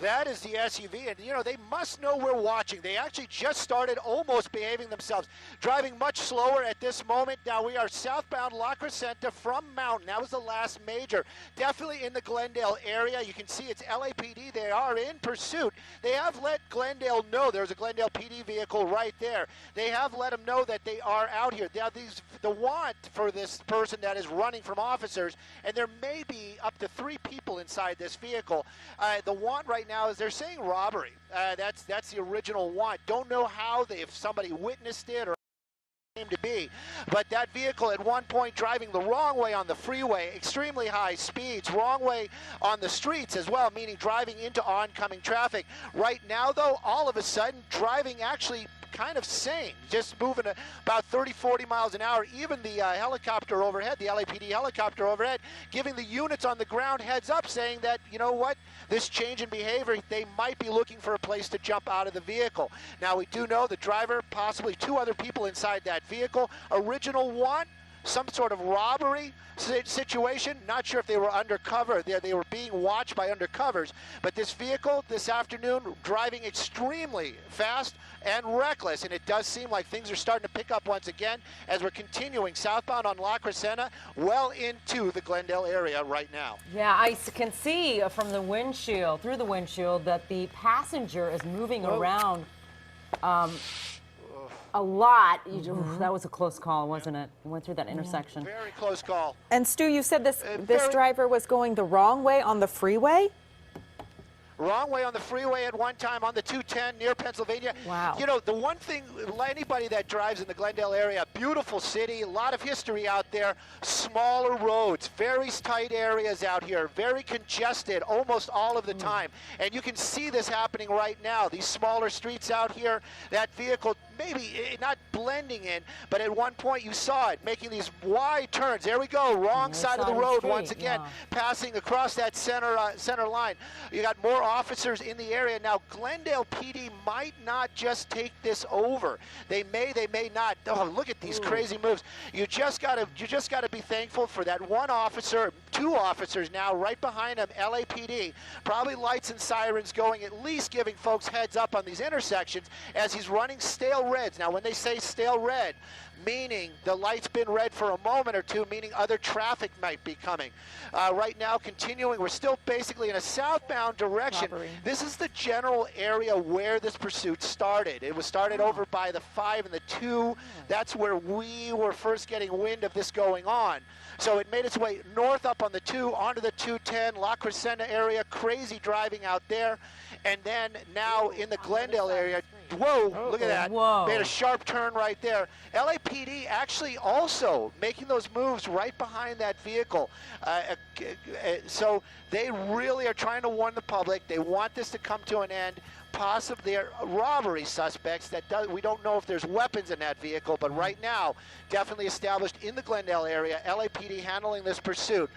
That is the SUV, and they must know we're watching. They actually just started almost behaving themselves, driving much slower at this moment. Now we are southbound La Crescenta from Mountain. That was the last major. Definitely in the Glendale area. You can see it's LAPD. They are in pursuit. They have let Glendale know there's a Glendale PD vehicle right there. They have let them know that they are out here. Now the want for this person that is running from officers, and there may be up to 3 people inside this vehicle. The want right now is they're saying robbery. That's the original want. Don't know how if somebody witnessed it or came to be, but that vehicle at one point driving the wrong way on the freeway, extremely high speeds, wrong way on the streets as well, meaning driving into oncoming traffic. Right now though, all of a sudden driving actually kind of sane, just moving about 30-40 miles an hour. Even the helicopter overhead, the LAPD helicopter overhead, giving the units on the ground heads up, saying that, you know what, this change in behavior, they might be looking for a place to jump out of the vehicle. Now we do know the driver, possibly 2 other people inside that vehicle. Original want, some sort of robbery situation. Not sure if they were undercover. They were being watched by undercovers. But this vehicle this afternoon driving extremely fast and reckless. And it does seem like things are starting to pick up once again as we're continuing southbound on La Crescenta well into the Glendale area right now. Yeah, I can see from the windshield, through the windshield, that the passenger is moving around a lot. That was a close call, wasn't it? Went through that intersection. Very close call. And Stu, you said this driver was going the wrong way on the freeway? Wrong way on the freeway at one time on the 210 near Pennsylvania. Wow. The one thing, anybody that drives in the Glendale area, beautiful city, a lot of history out there, smaller roads, very tight areas out here, very congested almost all of the time. And you can see this happening right now. These smaller streets out here, that vehicle maybe not blending in, but at one point you saw it making these wide turns. There we go, wrong side of the road once again, passing across that center line. You got more officers in the area now. Glendale PD might not just take this over. They may not. Oh, look at these crazy moves. You just gotta be thankful for that one officer, 2 officers now right behind him. LAPD, probably lights and sirens going, at least giving folks heads up on these intersections as he's running stale reds. Now when they say stale red, meaning the light's been red for a moment or 2, meaning other traffic might be coming. Right now, continuing, we're still basically in a southbound direction. Robbery. This is the general area where this pursuit started. It was started over by the 5 and the 2. That's where we were first getting wind of this going on. So it made its way north up on the 2, onto the 210, La Crescenta area, crazy driving out there. And then now in the Glendale area, whoa, look at that. Whoa. Made a sharp turn right there. LAPD actually also making those moves right behind that vehicle. So they really are trying to warn the public. They want this to come to an end. Possibly they're robbery suspects we don't know if there's weapons in that vehicle, but right now, definitely established in the Glendale area. LAPD handling this pursuit.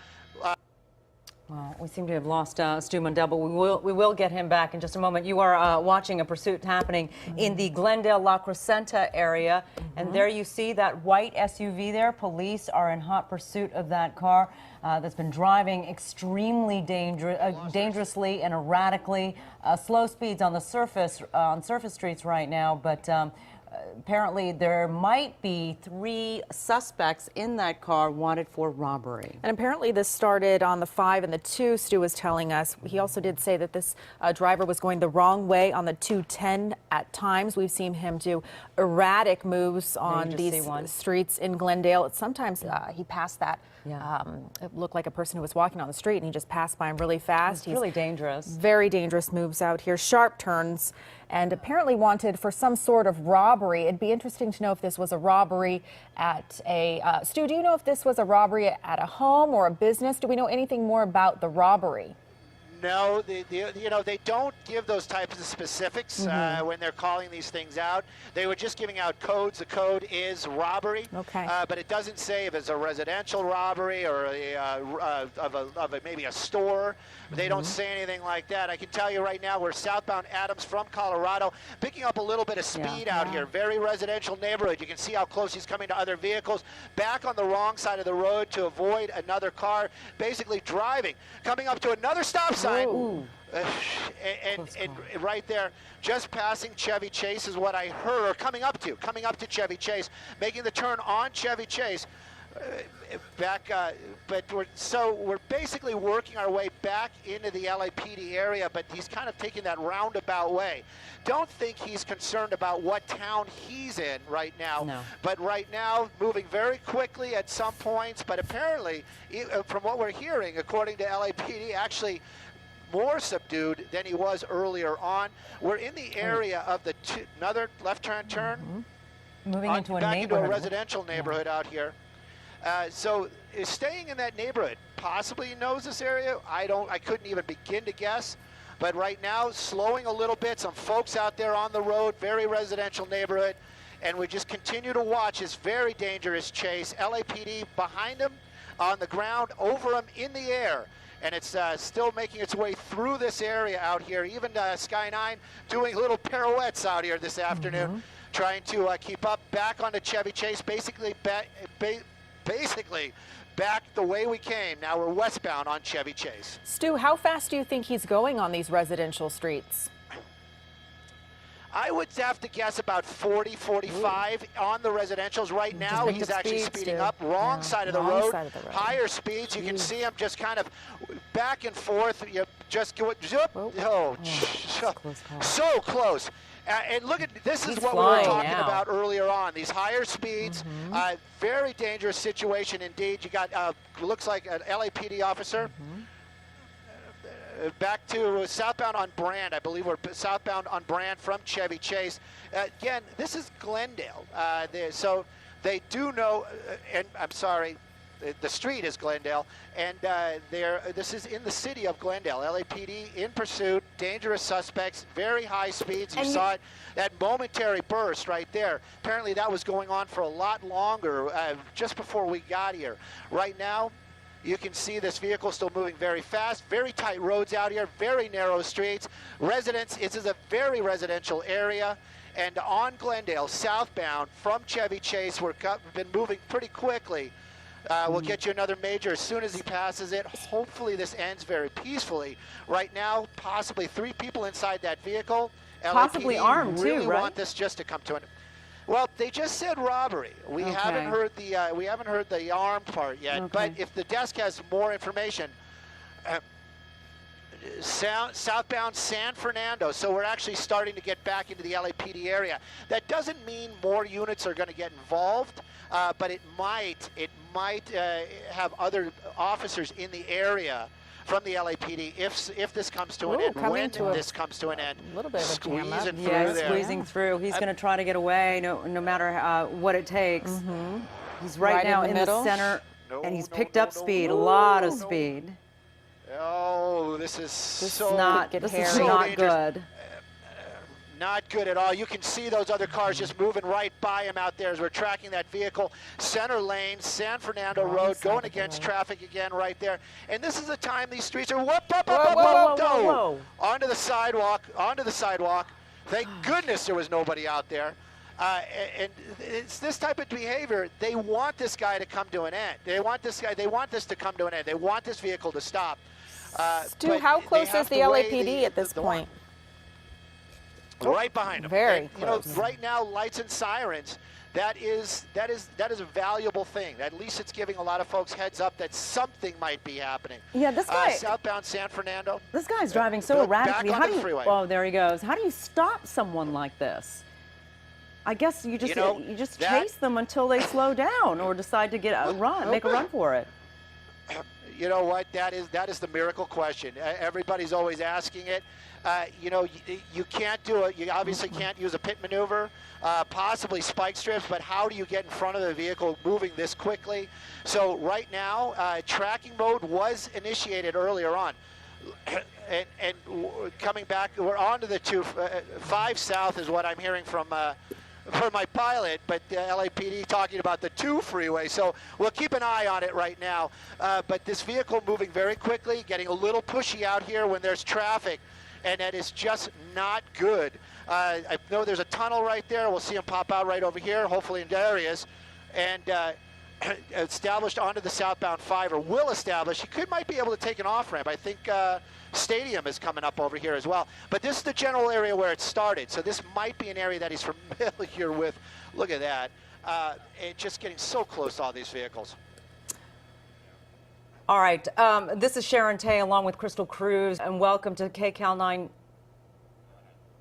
Well, we seem to have lost Stu Mundell, but we will get him back in just a moment. You are watching a pursuit happening in the Glendale La Crescenta area, and there you see that white SUV there. Police are in hot pursuit of that car that's been driving extremely dangerously and erratically. Slow speeds on the surface streets right now, but apparently there might be 3 suspects in that car wanted for robbery. And apparently this started on the 5 and the 2, Stu was telling us. He also did say that this driver was going the wrong way on the 210 at times. We've seen him do erratic moves on these streets in Glendale. Sometimes he passed that. It looked like a person who was walking on the street and he just passed by him really fast. He's really dangerous. Very dangerous moves out here, sharp turns, and apparently wanted for some sort of robbery. It'd be interesting to know if this was a robbery at a, Stu, do you know if this was a robbery at a home or a business? Do we know anything more about the robbery? No, they don't give those types of specifics when they're calling these things out. They were just giving out codes. The code is robbery, but it doesn't say if it's a residential robbery or maybe a store. They don't say anything like that. I can tell you right now, we're southbound Adams from Colorado, picking up a little bit of speed out here. Very residential neighborhood. You can see how close he's coming to other vehicles. Back on the wrong side of the road to avoid another car, basically driving. Coming up to another stop sign. And right there, just passing Chevy Chase is what I heard, or coming up to Chevy Chase, making the turn on Chevy Chase. But we're basically working our way back into the LAPD area, but he's kind of taking that roundabout way. Don't think he's concerned about what town he's in right now. No. But right now, moving very quickly at some points, but apparently, from what we're hearing, according to LAPD, actually more subdued than he was earlier on. We're in the area of the another left-hand turn. Moving into a back neighborhood. into a residential neighborhood out here. So staying in that neighborhood, possibly he knows this area. I couldn't even begin to guess. But right now, slowing a little bit. Some folks out there on the road, very residential neighborhood. And we just continue to watch his very dangerous chase. LAPD behind him, on the ground, over him, in the air. And it's still making its way through this area out here. Even Sky 9 doing little pirouettes out here this afternoon, trying to keep up. Back onto Chevy Chase, basically back the way we came. Now we're westbound on Chevy Chase. Stu, how fast do you think he's going on these residential streets? I would have to guess about 40, 45 on the residentials. Right now, he's actually speeding up. Wrong side of the road. Higher speeds. You can see him just kind of back and forth. You just go, so close. And look at this is what we were talking about earlier on. These higher speeds, very dangerous situation indeed. You got looks like an LAPD officer. Back to southbound on Brand. I believe we're southbound on Brand from Chevy Chase. Again, this is Glendale. So they do know, and I'm sorry, the street is Glendale, and this is in the city of Glendale. LAPD in pursuit, dangerous suspects, very high speeds. You saw it, that momentary burst right there. Apparently that was going on for a lot longer just before we got here. Right now, you can see this vehicle still moving very fast, very tight roads out here, very narrow streets. Residents, this is a very residential area. And on Glendale, southbound from Chevy Chase, we've been moving pretty quickly. We'll get you another major as soon as he passes it. Hopefully this ends very peacefully. Right now, possibly 3 people inside that vehicle. Possibly LAPD armed really too, right? want this just to come to an end. Well, they just said robbery. We haven't heard the armed part yet. But if the desk has more information, southbound San Fernando. So we're actually starting to get back into the LAPD area. That doesn't mean more units are going to get involved, but it might have other officers in the area from the LAPD if this comes to an end. When this comes to an end, a little bit of a squeezing through there. squeezing through. He's going to try to get away, no matter what it takes. He's right now in the center, and he's picked up speed, a lot of speed. Oh, this is not dangerous. good. Not good at all. You can see those other cars just moving right by him out there as we're tracking that vehicle. Center lane, San Fernando Road, going against traffic again right there. And this is the time these streets are whoa. Onto the sidewalk. Thank goodness there was nobody out there. And it's this type of behavior. They want this guy to come to an end. They want this to come to an end. They want this vehicle to stop. Stu, how close is the LAPD at this point? Right behind them. Very close. You know, right now, lights and sirens. That is a valuable thing. At least it's giving a lot of folks heads up that something might be happening. Yeah, this guy. Southbound San Fernando. This guy's driving so erratically. Back on the freeway. Oh, there he goes. How do you stop someone like this? I guess you just chase them until they slow down or decide to make a run for it. You know what? That is the miracle question. Everybody's always asking it. You know, you can't do it. You obviously can't use a pit maneuver, possibly spike strips, but how do you get in front of the vehicle moving this quickly? So right now, tracking mode was initiated earlier on. And coming back, we're on to the 5 south is what I'm hearing from my pilot, but LAPD talking about the 2 freeway. So we'll keep an eye on it right now. But this vehicle moving very quickly, getting a little pushy out here when there's traffic, and that is just not good. I know there's a tunnel right there. We'll see him pop out right over here. Hopefully, there he is. And established onto the southbound 5, or will establish. He might be able to take an off-ramp. I think Stadium is coming up over here as well. But this is the general area where it started, so this might be an area that he's familiar with. Look at that. And just getting so close to all these vehicles. All right, this is Sharon Tay along with Crystal Cruz, and welcome to KCAL 9.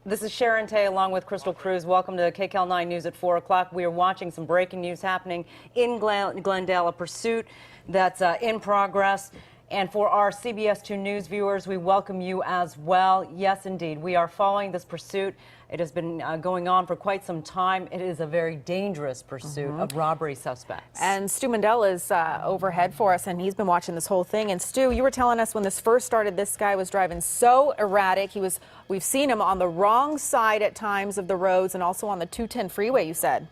This is Sharon Tay along with Crystal Cruz. Welcome to KCAL 9 News at 4 o'clock. We are watching some breaking news happening in Glendale, a pursuit that's in progress. And for our CBS 2 News viewers, we welcome you as well. Yes, indeed, we are following this pursuit. It has been going on for quite some time. It is a very dangerous pursuit of robbery suspects. And Stu Mundell is overhead for us, and he's been watching this whole thing. And Stu, you were telling us when this first started, this guy was driving so erratic. We've seen him on the wrong side at times of the roads, and also on the 210 freeway, you said.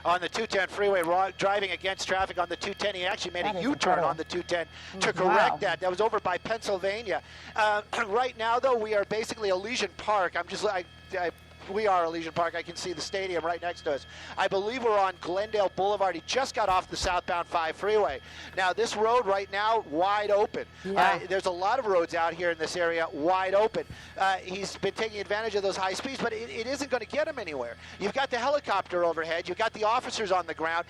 On the 210 freeway, driving against traffic on the 210. He actually made a U-turn on the 210 to correct that. That was over by Pennsylvania. Right now, though, we are basically Elysian Park. We are Elysian Park. I can see the stadium right next to us. I believe we're on Glendale Boulevard. He just got off the southbound 5 freeway. Now, this road right now, wide open. Yeah. There's a lot of roads out here in this area wide open. He's been taking advantage of those high speeds, but it isn't going to get him anywhere. You've got the helicopter overhead. You've got the officers on the ground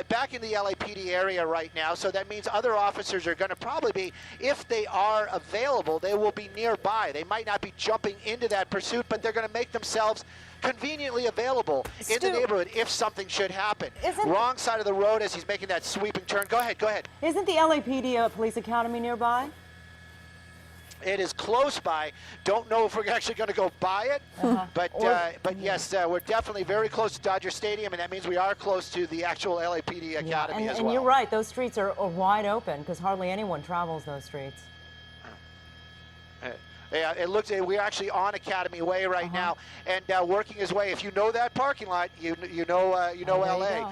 back in the LAPD area right now, so that means other officers are going to probably be, if they are available, they will be nearby. They might not be jumping into that pursuit, but they're going to make themselves conveniently available in the neighborhood if something should happen. Wrong side of the road as he's making that sweeping turn. Go ahead, go ahead. Isn't the LAPD Police Academy nearby? It is close by. Don't know if we're actually going to go by it, but yes, we're definitely very close to Dodger Stadium, and that means we are close to the actual LAPD Academy as well. And you're right, those streets are wide open because hardly anyone travels those streets. Yeah, it looks. We're actually on Academy Way right now, and working his way. If you know that parking lot, you know LA.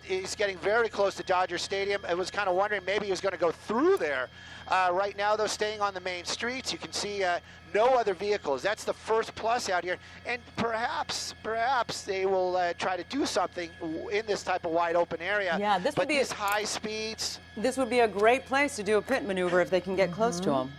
He's getting very close to Dodger Stadium. I was kind of wondering maybe he was going to go through there. Right now, though, staying on the main streets, you can see no other vehicles. That's the first plus out here, and perhaps they will try to do something in this type of wide open area. Yeah, but these high speeds. This would be a great place to do a pit maneuver if they can get close to him.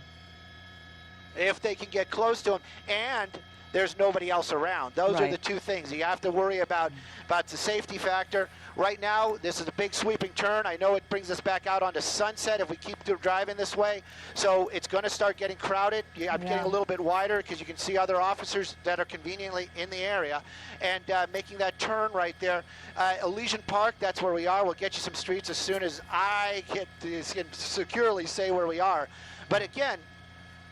If they can get close to him, and there's nobody else around. Those are the two things. You have to worry about the safety factor. Right now, this is a big sweeping turn. I know it brings us back out onto Sunset if we keep driving this way. So it's going to start getting crowded. I'm getting a little bit wider because you can see other officers that are conveniently in the area. And making that turn right there. Elysian Park, that's where we are. We'll get you some streets as soon as I can securely say where we are. But again,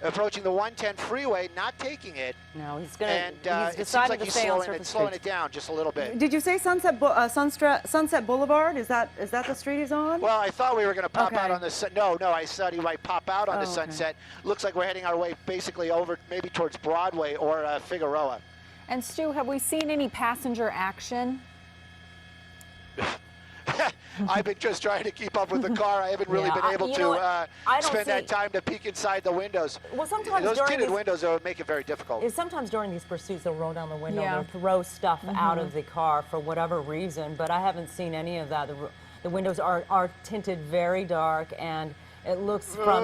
approaching the 110 freeway, not taking it. No, he's going to. And he's decided it seems like to stay on he's slowing it down just a little bit. Did you say Sunset Boulevard? Is that the street he's on? Well, I thought we were going to pop out on the no. I thought he might pop out on the Sunset. Looks like we're heading our way basically over maybe towards Broadway or Figueroa. And Stu, have we seen any passenger action? I've been just trying to keep up with the car. I haven't really been able to spend that time to peek inside the windows. Well, sometimes those tinted windows would make it very difficult. Sometimes during these pursuits, they'll roll down the window and they'll throw stuff out of the car for whatever reason, but I haven't seen any of that. The windows are tinted very dark, and it looks from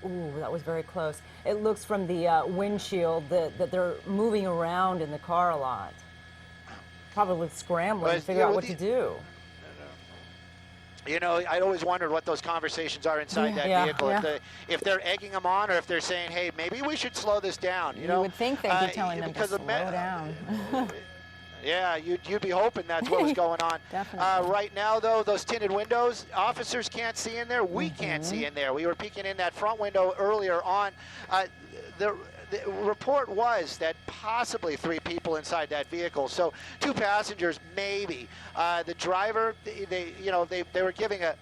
the, that was very close. It looks from the windshield that they're moving around in the car a lot. Probably scrambling to figure out what to do. You know, I always wondered what those conversations are inside that vehicle. If they're egging them on, or if they're saying, "Hey, maybe we should slow this down." You know, would think they'd be telling them to slow down. Yeah, you'd be hoping that's what was going on. Definitely. Right now, though, those tinted windows, officers can't see in there. We can't see in there. We were peeking in that front window earlier on. The report was that possibly 3 people inside that vehicle. So 2 passengers, maybe. The driver, they were giving a.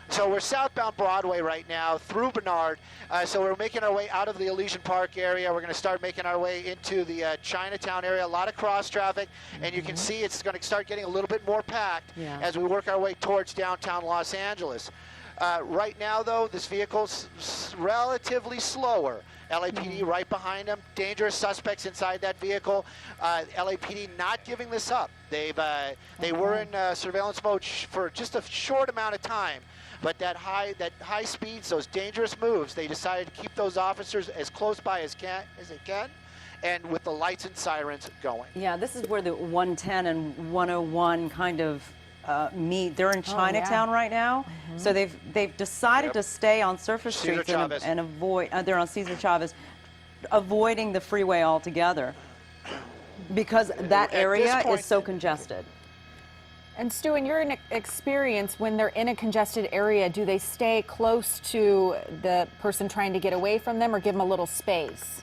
So we're southbound Broadway right now through Bernard. So we're making our way out of the Elysian Park area. We're going to start making our way into the Chinatown area. A lot of cross traffic, and you can see it's going to start getting a little bit more packed as we work our way towards downtown Los Angeles. Right now, though, this vehicle's relatively slower LAPD right behind him. Dangerous suspects inside that vehicle. LAPD not giving this up. They were in surveillance mode for just a short amount of time. But that high speeds, those dangerous moves, they decided to keep those officers as close by as they can, and with the lights and sirens going. Yeah, this is where the 110 and 101 kind of meet. They're in Chinatown right now, so they've decided to stay on surface streets and avoid. They're on Cesar Chavez, avoiding the freeway altogether because that area is so congested. And Stu, in your experience, when they're in a congested area, do they stay close to the person trying to get away from them, or give them a little space?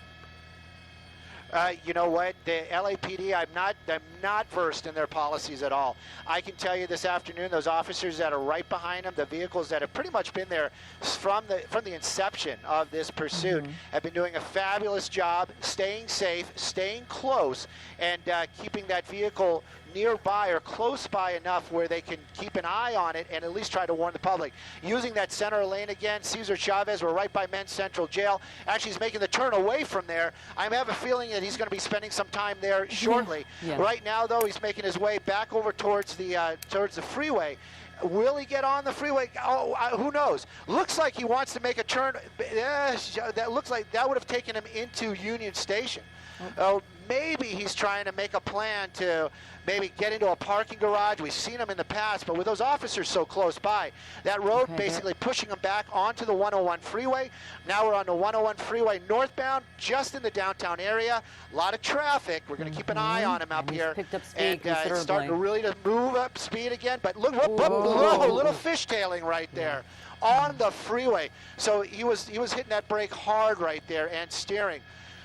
You know what, the LAPD, I'm not versed in their policies at all. I can tell you this afternoon, those officers that are right behind them, the vehicles that have pretty much been there from the inception of this pursuit, have been doing a fabulous job, staying safe, staying close, and keeping that vehicle nearby or close by enough where they can keep an eye on it and at least try to warn the public. Using that center lane again, Cesar Chavez, we're right by Men's Central Jail. Actually, he's making the turn away from there. I have a feeling that he's going to be spending some time there shortly. Right now, though, he's making his way back over towards the freeway. Will he get on the freeway? Oh, who knows? Looks like he wants to make a turn. That looks like that would have taken him into Union Station. Maybe he's trying to make a plan to maybe get into a parking garage. We've seen him in the past, but with those officers so close by, that road basically pushing him back onto the 101 freeway. Now we're on the 101 freeway northbound, just in the downtown area. A lot of traffic. We're going to keep an eye on him up here. Picked up speed and it's starting to move up speed again. But look, whoa, little fishtailing right there on the freeway. So he was hitting that brake hard right there and steering.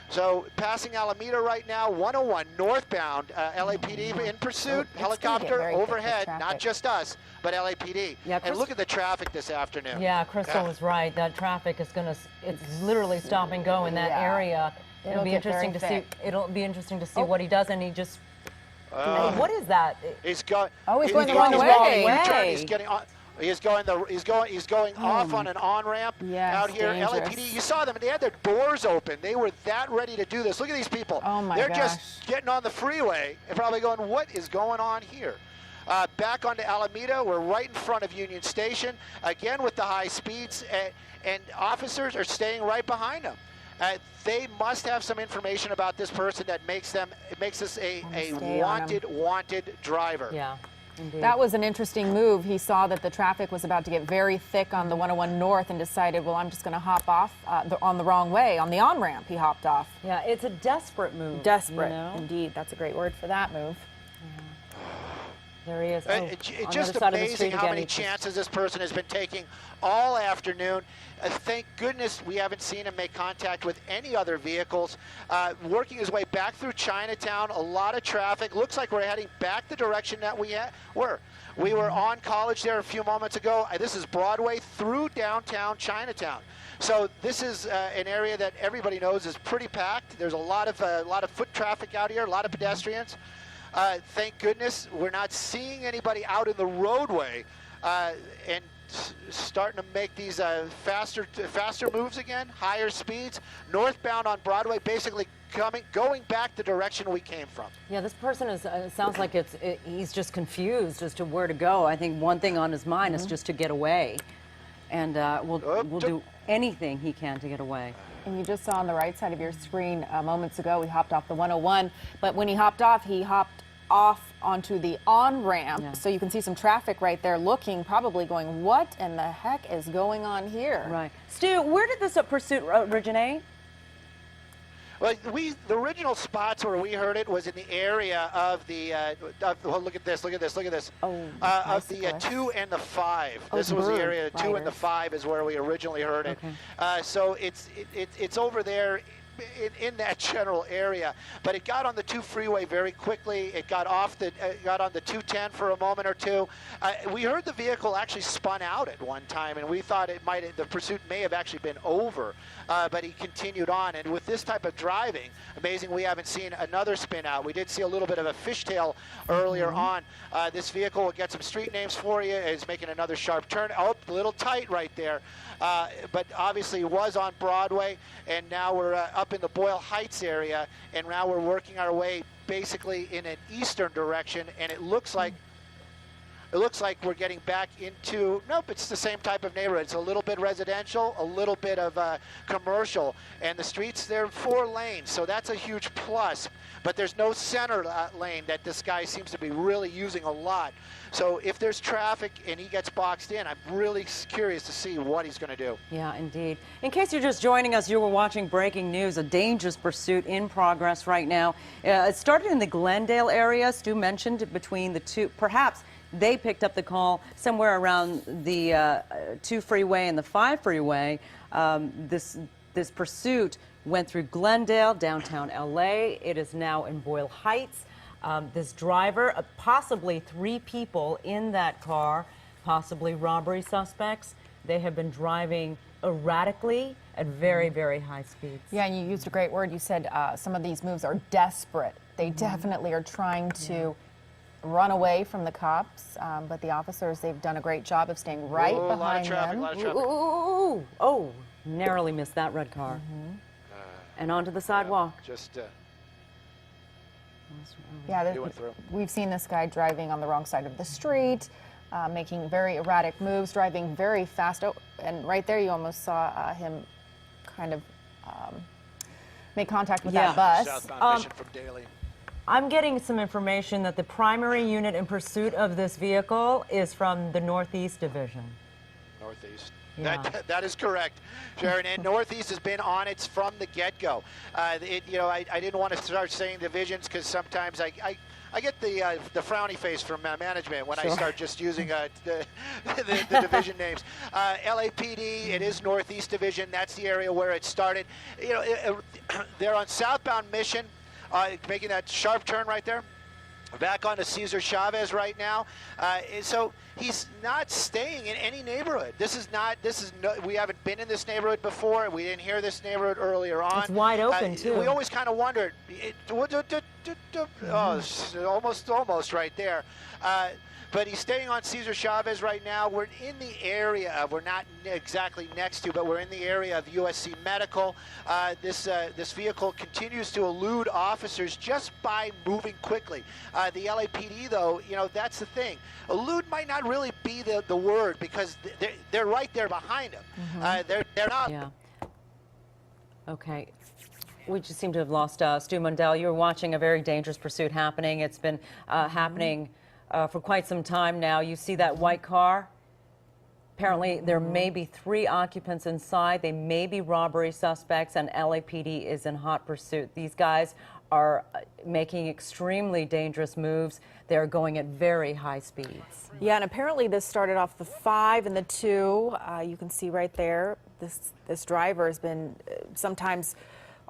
So passing Alameda right now, 101 northbound, LAPD in pursuit, helicopter overhead, not just us, but LAPD. Yeah, and look at the traffic this afternoon. Yeah, Crystal was right. That traffic is it's literally stop and go in that area. It'll be interesting to see. It'll be interesting to see what he does, and he just. What is that? He's going. He's going the wrong way. He's getting on. He's going off on an on-ramp out here. Dangerous. LAPD, you saw them, they had their doors open. They were that ready to do this. Look at these people. They're just getting on the freeway and probably going, what is going on here? Back onto Alameda, we're right in front of Union Station, again with the high speeds, and officers are staying right behind them. They must have some information about this person that makes this a wanted driver. Yeah. Indeed. That was an interesting move. He saw that the traffic was about to get very thick on the 101 North and decided, well, I'm just going to hop off on the wrong way. On the on-ramp, he hopped off. Yeah, it's a desperate move. Desperate, indeed. That's a great word for that move. There he is. It's just amazing how many chances this person has been taking all afternoon. Thank goodness we haven't seen him make contact with any other vehicles. Working his way back through Chinatown, a lot of traffic. Looks like we're heading back the direction that we were. We were on College there a few moments ago. This is Broadway through downtown Chinatown. So this is an area that everybody knows is pretty packed. There's a lot of foot traffic out here, a lot of pedestrians. Thank goodness we're not seeing anybody out in the roadway and starting to make these faster moves again, higher speeds. Northbound on Broadway, basically going back the direction we came from. Yeah, this person is. Sounds like he's just confused as to where to go. I think one thing on his mind is just to get away, and we'll do anything he can to get away. And you just saw on the right side of your screen moments ago, he hopped off the 101. But when he hopped off onto the on-ramp. Yeah. So you can see some traffic right there looking, probably going, what in the heck is going on here? Right. Stu, where did this pursuit originate? Well, the original spots where we heard it was in the area of the, well, look at this. Oh, of the 2 and the 5. This was the area, 2 and the 5 is where we originally heard it. Okay. So it's over there in that general area, but it got on the 2 freeway very quickly. It got off got on the 210 for a moment or two. We heard the vehicle actually spun out at one time, and we thought the pursuit may have actually been over. but he continued on. And with this type of driving, amazing we haven't seen another spin out. We did see a little bit of a fishtail earlier on. This vehicle will get some street names for you. Is making another sharp turn. Oh, a little tight right there. But obviously was on Broadway, and now we're up in the Boyle Heights area, and now we're working our way basically in an eastern direction, and it looks like we're getting back into, nope, it's the same type of neighborhood. It's a little bit residential, a little bit of commercial, and the streets, they're 4 lanes, so that's a huge plus. But there's no center lane that this guy seems to be really using a lot. So if there's traffic and he gets boxed in, I'm really curious to see what he's going to do. Yeah, indeed. In case you're just joining us, you were watching breaking news, a dangerous pursuit in progress right now. It started in the Glendale area. Stu mentioned between the two, perhaps they picked up the call somewhere around the 2 freeway and the 5 freeway. This pursuit went through Glendale, downtown LA. It is now in Boyle Heights. This driver, possibly 3 people in that car, possibly robbery suspects. They have been driving erratically at very, very high speeds. Yeah, and you used a great word. You said some of these moves are desperate. They definitely are trying to run away from the cops, but the officers, they've done a great job of staying right behind them. A lot of traffic. Oh, narrowly missed that red car. And onto the sidewalk. Yeah, we've seen this guy driving on the wrong side of the street, making very erratic moves, driving very fast. Oh, and right there you almost saw him kind of make contact with that bus. Southbound Mission from Daly. I'm getting some information that the primary unit in pursuit of this vehicle is from the Northeast Division. Northeast. Yeah. That is correct, Sharon. And Northeast has been on it from the get-go. I didn't want to start saying divisions because sometimes I get the frowny face from management when I start just using the division names. LAPD, it is Northeast Division. That's the area where it started. They're on southbound Mission, making that sharp turn right there. Back onto Cesar Chavez right now. So he's not staying in any neighborhood. We haven't been in this neighborhood before. We didn't hear this neighborhood earlier on. It's wide open too. We always kind of wondered. Almost right there. But he's staying on Cesar Chavez right now. We're in the area of, we're not exactly next to, but we're in the area of USC Medical. This vehicle continues to elude officers just by moving quickly. The LAPD, though, that's the thing. Elude might not really be the word because they're right there behind him. They're not. Yeah. Okay. We just seem to have lost Stu Mundell. You were watching a very dangerous pursuit happening. It's been happening for quite some time now. You see that white car? Apparently, there may be 3 occupants inside. They may be robbery suspects, and LAPD is in hot pursuit. These guys are making extremely dangerous moves. They're going at very high speeds. Yeah, and apparently this started off the 5 and the 2. You can see right there, this driver has been sometimes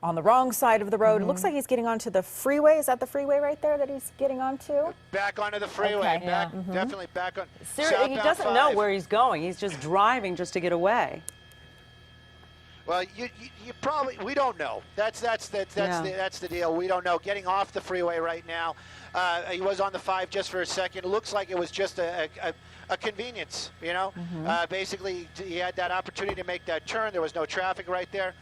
on the wrong side of the road. It looks like he's getting onto the freeway. Is that the freeway right there that he's getting onto? Back onto the freeway. Okay. Definitely back on. Seriously, he doesn't know where he's going. He's just driving just to get away. Well, you probably, we don't know. That's the deal. We don't know. Getting off the freeway right now. He was on the 5 just for a second. It looks like it was just a convenience, Basically, he had that opportunity to make that turn. There was no traffic right there.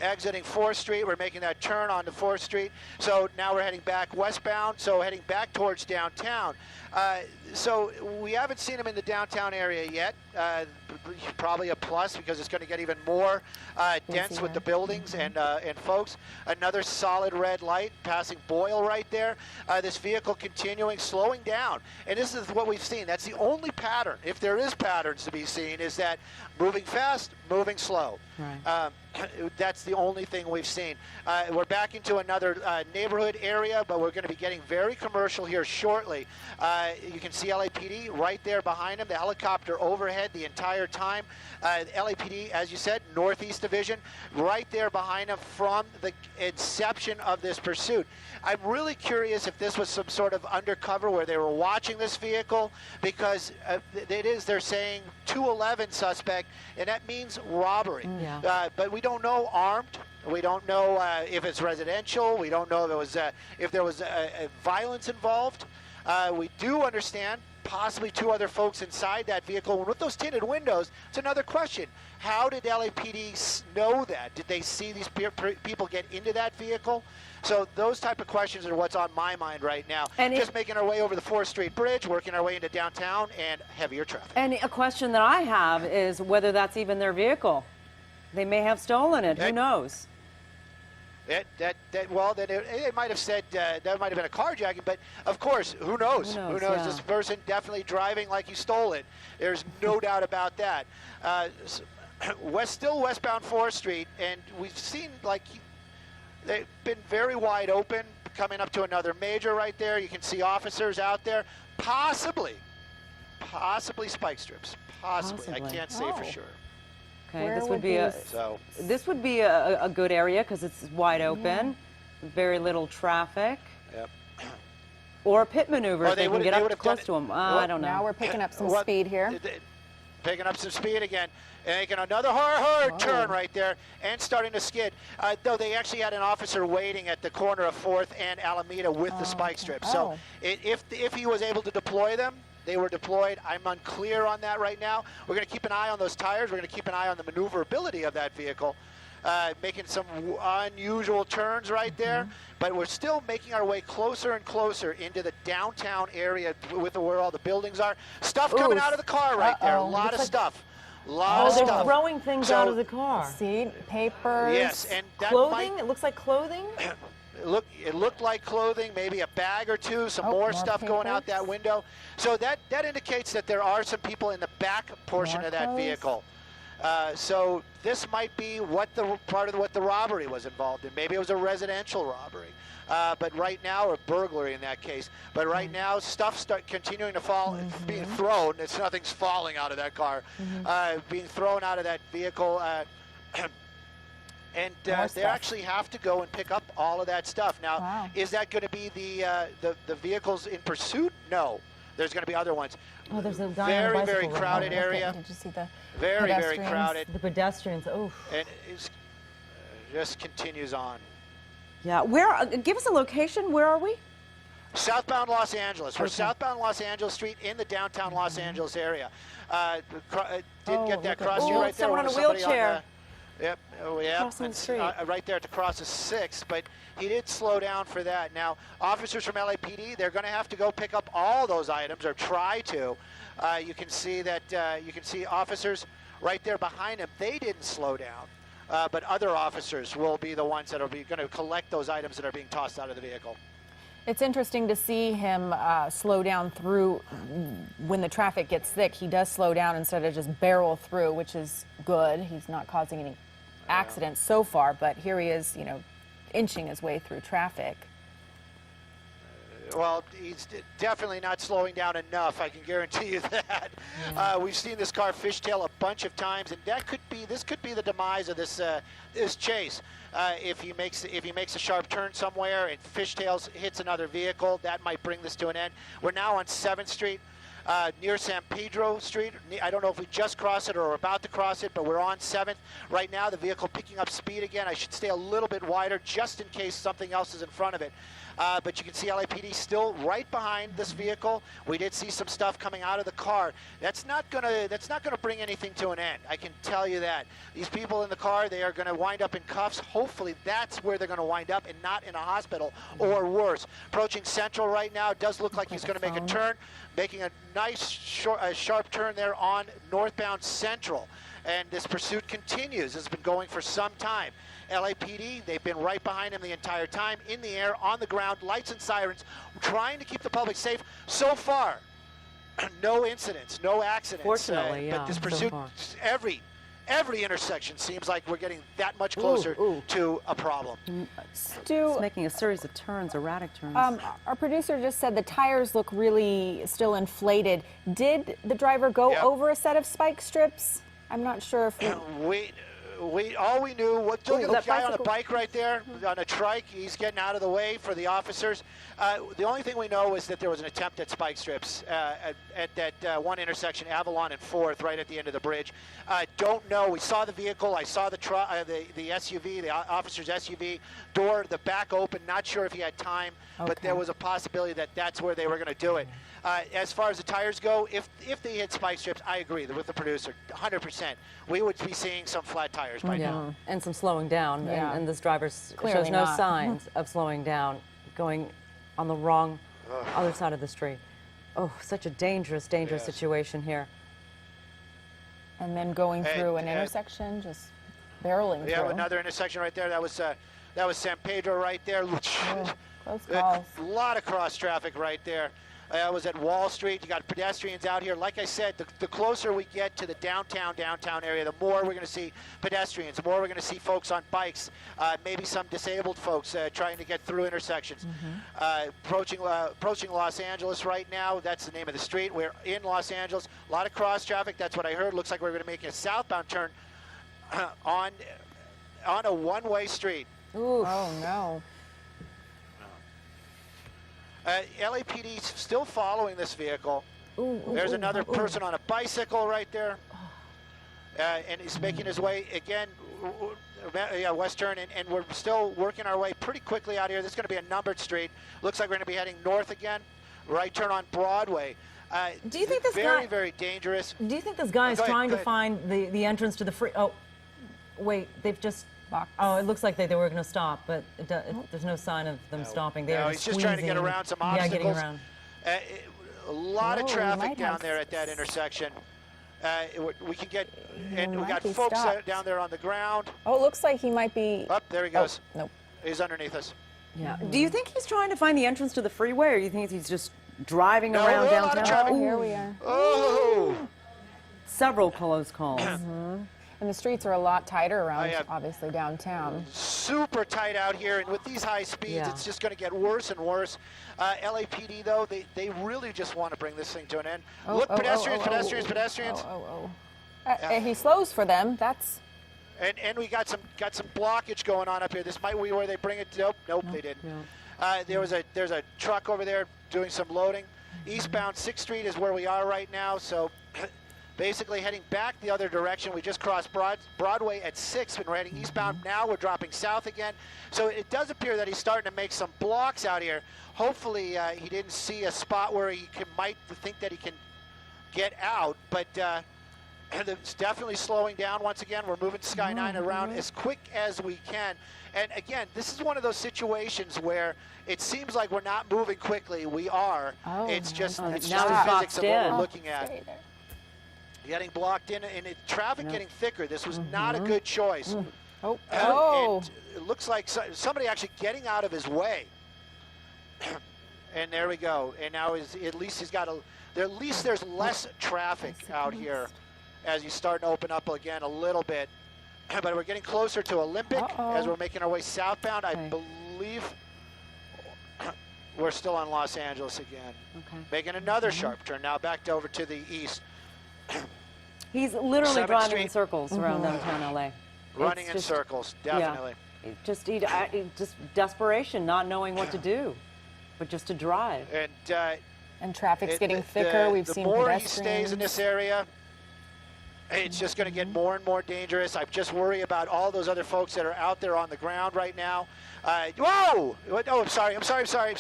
Exiting 4th Street, we're making that turn onto 4th Street. So now we're heading back westbound, so heading back towards downtown. So we haven't seen him in the downtown area yet. Probably a plus because it's going to get even more dense with the buildings and folks. Another solid red light passing Boyle right there. This vehicle continuing, slowing down. And this is what we've seen. That's the only pattern, if there is patterns to be seen, is that moving fast, moving slow. Right. That's the only thing we've seen. We're back into another neighborhood area, but we're going to be getting very commercial here shortly. You can see LAPD right there behind him, the helicopter overhead the entire time. LAPD, as you said, Northeast Division, right there behind him from the inception of this pursuit. I'm really curious if this was some sort of undercover where they were watching this vehicle, because they're saying 211 suspect, and that means robbery. Yeah. But we don't know armed. We don't know if it's residential. We don't know if there was violence involved. We do understand possibly 2 other folks inside that vehicle. And with those tinted windows, it's another question. How did LAPD know that? Did they see these people get into that vehicle? So those type of questions are what's on my mind right now. And just making our way over the 4th Street Bridge, working our way into downtown, and heavier traffic. And a question that I have is whether that's even their vehicle. They may have stolen it. Who knows? Well, then it might have said that might have been a carjacking, but of course, who knows? Who knows? Yeah. This person definitely driving like he stole it. There's no doubt about that. Still westbound 4th Street, and we've seen they've been very wide open, coming up to another major right there. You can see officers out there, possibly spike strips. Possibly. I can't say for sure. Okay, Where this would be a good area because it's wide open, very little traffic. Yep. Or a pit maneuver if they can get up close to them. I don't know. Now we're picking up some speed here. Picking up some speed again, and making another hard turn right there, and starting to skid. Though they actually had an officer waiting at the corner of 4th and Alameda with the spike strip. So if he was able to deploy them, they were deployed. I'm unclear on that right now. We're going to keep an eye on those tires. We're going to keep an eye on the maneuverability of that vehicle, making some unusual turns right there. But we're still making our way closer and closer into the downtown area with where all the buildings are. Stuff coming out of the car right there. A lot of stuff. They're throwing things out of the car. See, papers. Yes, and that clothing. It looks like clothing. It looked like clothing, maybe a bag or two, some more stuff going out that window. So that indicates that there are some people in the back portion of that vehicle. So this might be part of what the robbery was involved in. Maybe it was a residential robbery. But right now, or burglary in that case. But right now, stuff continuing to fall, being thrown. Nothing's falling out of that car, being thrown out of that vehicle. And they actually have to go and pick up all of that stuff. Now, is that going to be the vehicles in pursuit? No. There's going to be other ones. Oh, there's a guy on a bicycle very crowded area. Did you see the very crowded. The pedestrians. Oh. And it just continues on. Yeah. Give us a location. Where are we? Southbound Los Angeles. We're southbound Los Angeles Street in the downtown Los Angeles area. Did get that cross here right there. Someone on a wheelchair. Yep, Crossing the street. Right there to cross the 6th, but he did slow down for that. Now, officers from LAPD, they're going to have to go pick up all those items, or try to. You can see that, officers right there behind him. They didn't slow down, but other officers will be the ones that are going to collect those items that are being tossed out of the vehicle. It's interesting to see him slow down through when the traffic gets thick. He does slow down instead of just barrel through, which is good. He's not causing any accidents so far, but here he is, inching his way through traffic. Well, he's definitely not slowing down enough. I can guarantee you that. We've seen this car fishtail a bunch of times, and this could be the demise of this chase. If he makes a sharp turn somewhere and fishtails hits another vehicle, that might bring this to an end. We're now on 7th Street. Near San Pedro Street. I don't know if we just crossed it or are about to cross it, but we're on 7th. Right now, the vehicle picking up speed again. I should stay a little bit wider just in case something else is in front of it. But you can see LAPD still right behind this vehicle. We did see some stuff coming out of the car. That's not gonna bring anything to an end. I can tell you that. These people in the car, they are gonna wind up in cuffs. Hopefully that's where they're gonna wind up and not in a hospital or worse. Approaching Central right now. It does look like he's gonna make a turn, making a nice sharp turn there on northbound Central. And this pursuit continues. It's been going for some time. LAPD, they've been right behind him the entire time, in the air, on the ground, lights and sirens, trying to keep the public safe. So far, no incidents, no accidents. Fortunately, but this pursuit, so Every intersection seems like we're getting that much closer to a problem. Stu, it's making a series of turns, erratic turns. Our producer just said the tires look really still inflated. Did the driver go over a set of spike strips? I'm not sure if all we knew, look at the that guy on a bicycle. bike right there, on a trike. He's getting out of the way for the officers. The only thing we know is that there was an attempt at spike strips at that one intersection, Avalon and 4th, right at the end of the bridge. Don't know. We saw the vehicle. I saw the SUV, the officer's SUV door, the back open. Not sure if he had time, but there was a possibility that that's where they were going to do it. As far as the tires go, if they hit spike strips, I agree with the producer, 100%. We would be seeing some flat tires by now. And some slowing down. Yeah. And this driver shows Clearly no not. signs of slowing down, going on the wrong other side of the street. Oh, such a dangerous situation here. And then going through an intersection, just barreling Yeah, through. another intersection right there. That was San Pedro right there. Close calls. A lot of cross traffic right there. I was at Wall Street. You got pedestrians out here. Like I said, the closer we get to the downtown area, the more we're going to see pedestrians, the more we're going to see folks on bikes, maybe some disabled folks trying to get through intersections. Approaching Los Angeles right now. That's the name of the street. We're in Los Angeles. A lot of cross traffic. That's what I heard. Looks like we're going to make a southbound turn on a one-way street. Ooh. Oh, no. LAPD's still following this vehicle. There's another person on a bicycle right there. And he's making his way again, west turn, and we're still working our way pretty quickly out here. This is going to be a numbered street. Looks like we're going to be heading north again. Right turn on Broadway. Do you think this very, very dangerous. Do you think this guy is Go ahead, trying go to ahead. find the entrance to the free? Oh, wait, they've just. Oh, it looks like they were going to stop, but there's no sign of them stopping. They are he's just trying to get around some obstacles. Yeah, getting around. A lot of Oh, we traffic might down have there at that intersection. We can get, and we might got be folks stopped. down there on the ground. Oh, it looks like he might be. Up there he goes. Nope. He's underneath us. Yeah. Do you think he's trying to find the entrance to the freeway, or do you think he's just driving No, around a lot of downtown? traffic. Oh, here we are. Oh! Several close calls. And the streets are a lot tighter around, yeah. obviously, downtown. Super tight out here, and with these high speeds, Yeah. it's just going to get worse and worse. LAPD, though, they really just want to bring this thing to an end. Look, pedestrians. He slows for them. That's. And we got some blockage going on up here. This might be where they bring it. Nope, they didn't. No. There's a truck over there doing some loading. Eastbound 6th Street is where we are right now. So basically heading back the other direction. We just crossed Broadway at 6th and we're heading eastbound. Now we're dropping south again. So it does appear that he's starting to make some blocks out here. Hopefully he didn't see a spot where he might think that he can get out, but it's definitely slowing down once again. We're moving Sky 9 around as quick as we can. And again, this is one of those situations where it seems like we're not moving quickly. We are. Oh, It's just now the he's physics boxed of what in. we're looking at. Stay there. Getting blocked in, and traffic getting thicker. This was not a good choice. Oh. And it looks like somebody actually getting out of his way. And there we go. And now at least he's got at least there's less traffic out here as he's starting to open up again a little bit. But we're getting closer to Olympic as we're making our way southbound. I believe we're still on Los Angeles again. Okay. Making another sharp turn now back over to the east. He's literally 7th driving Street. in circles around downtown LA. Running It's in just- circles, definitely. Yeah. Just desperation, not knowing what to do, but just to drive. And traffic's getting thicker. We've the seen more pedestrians. he stays in this area, it's just going to get more and more dangerous. I just worry about all those other folks that are out there on the ground right now. Whoa! Oh, I'm sorry. Sorry,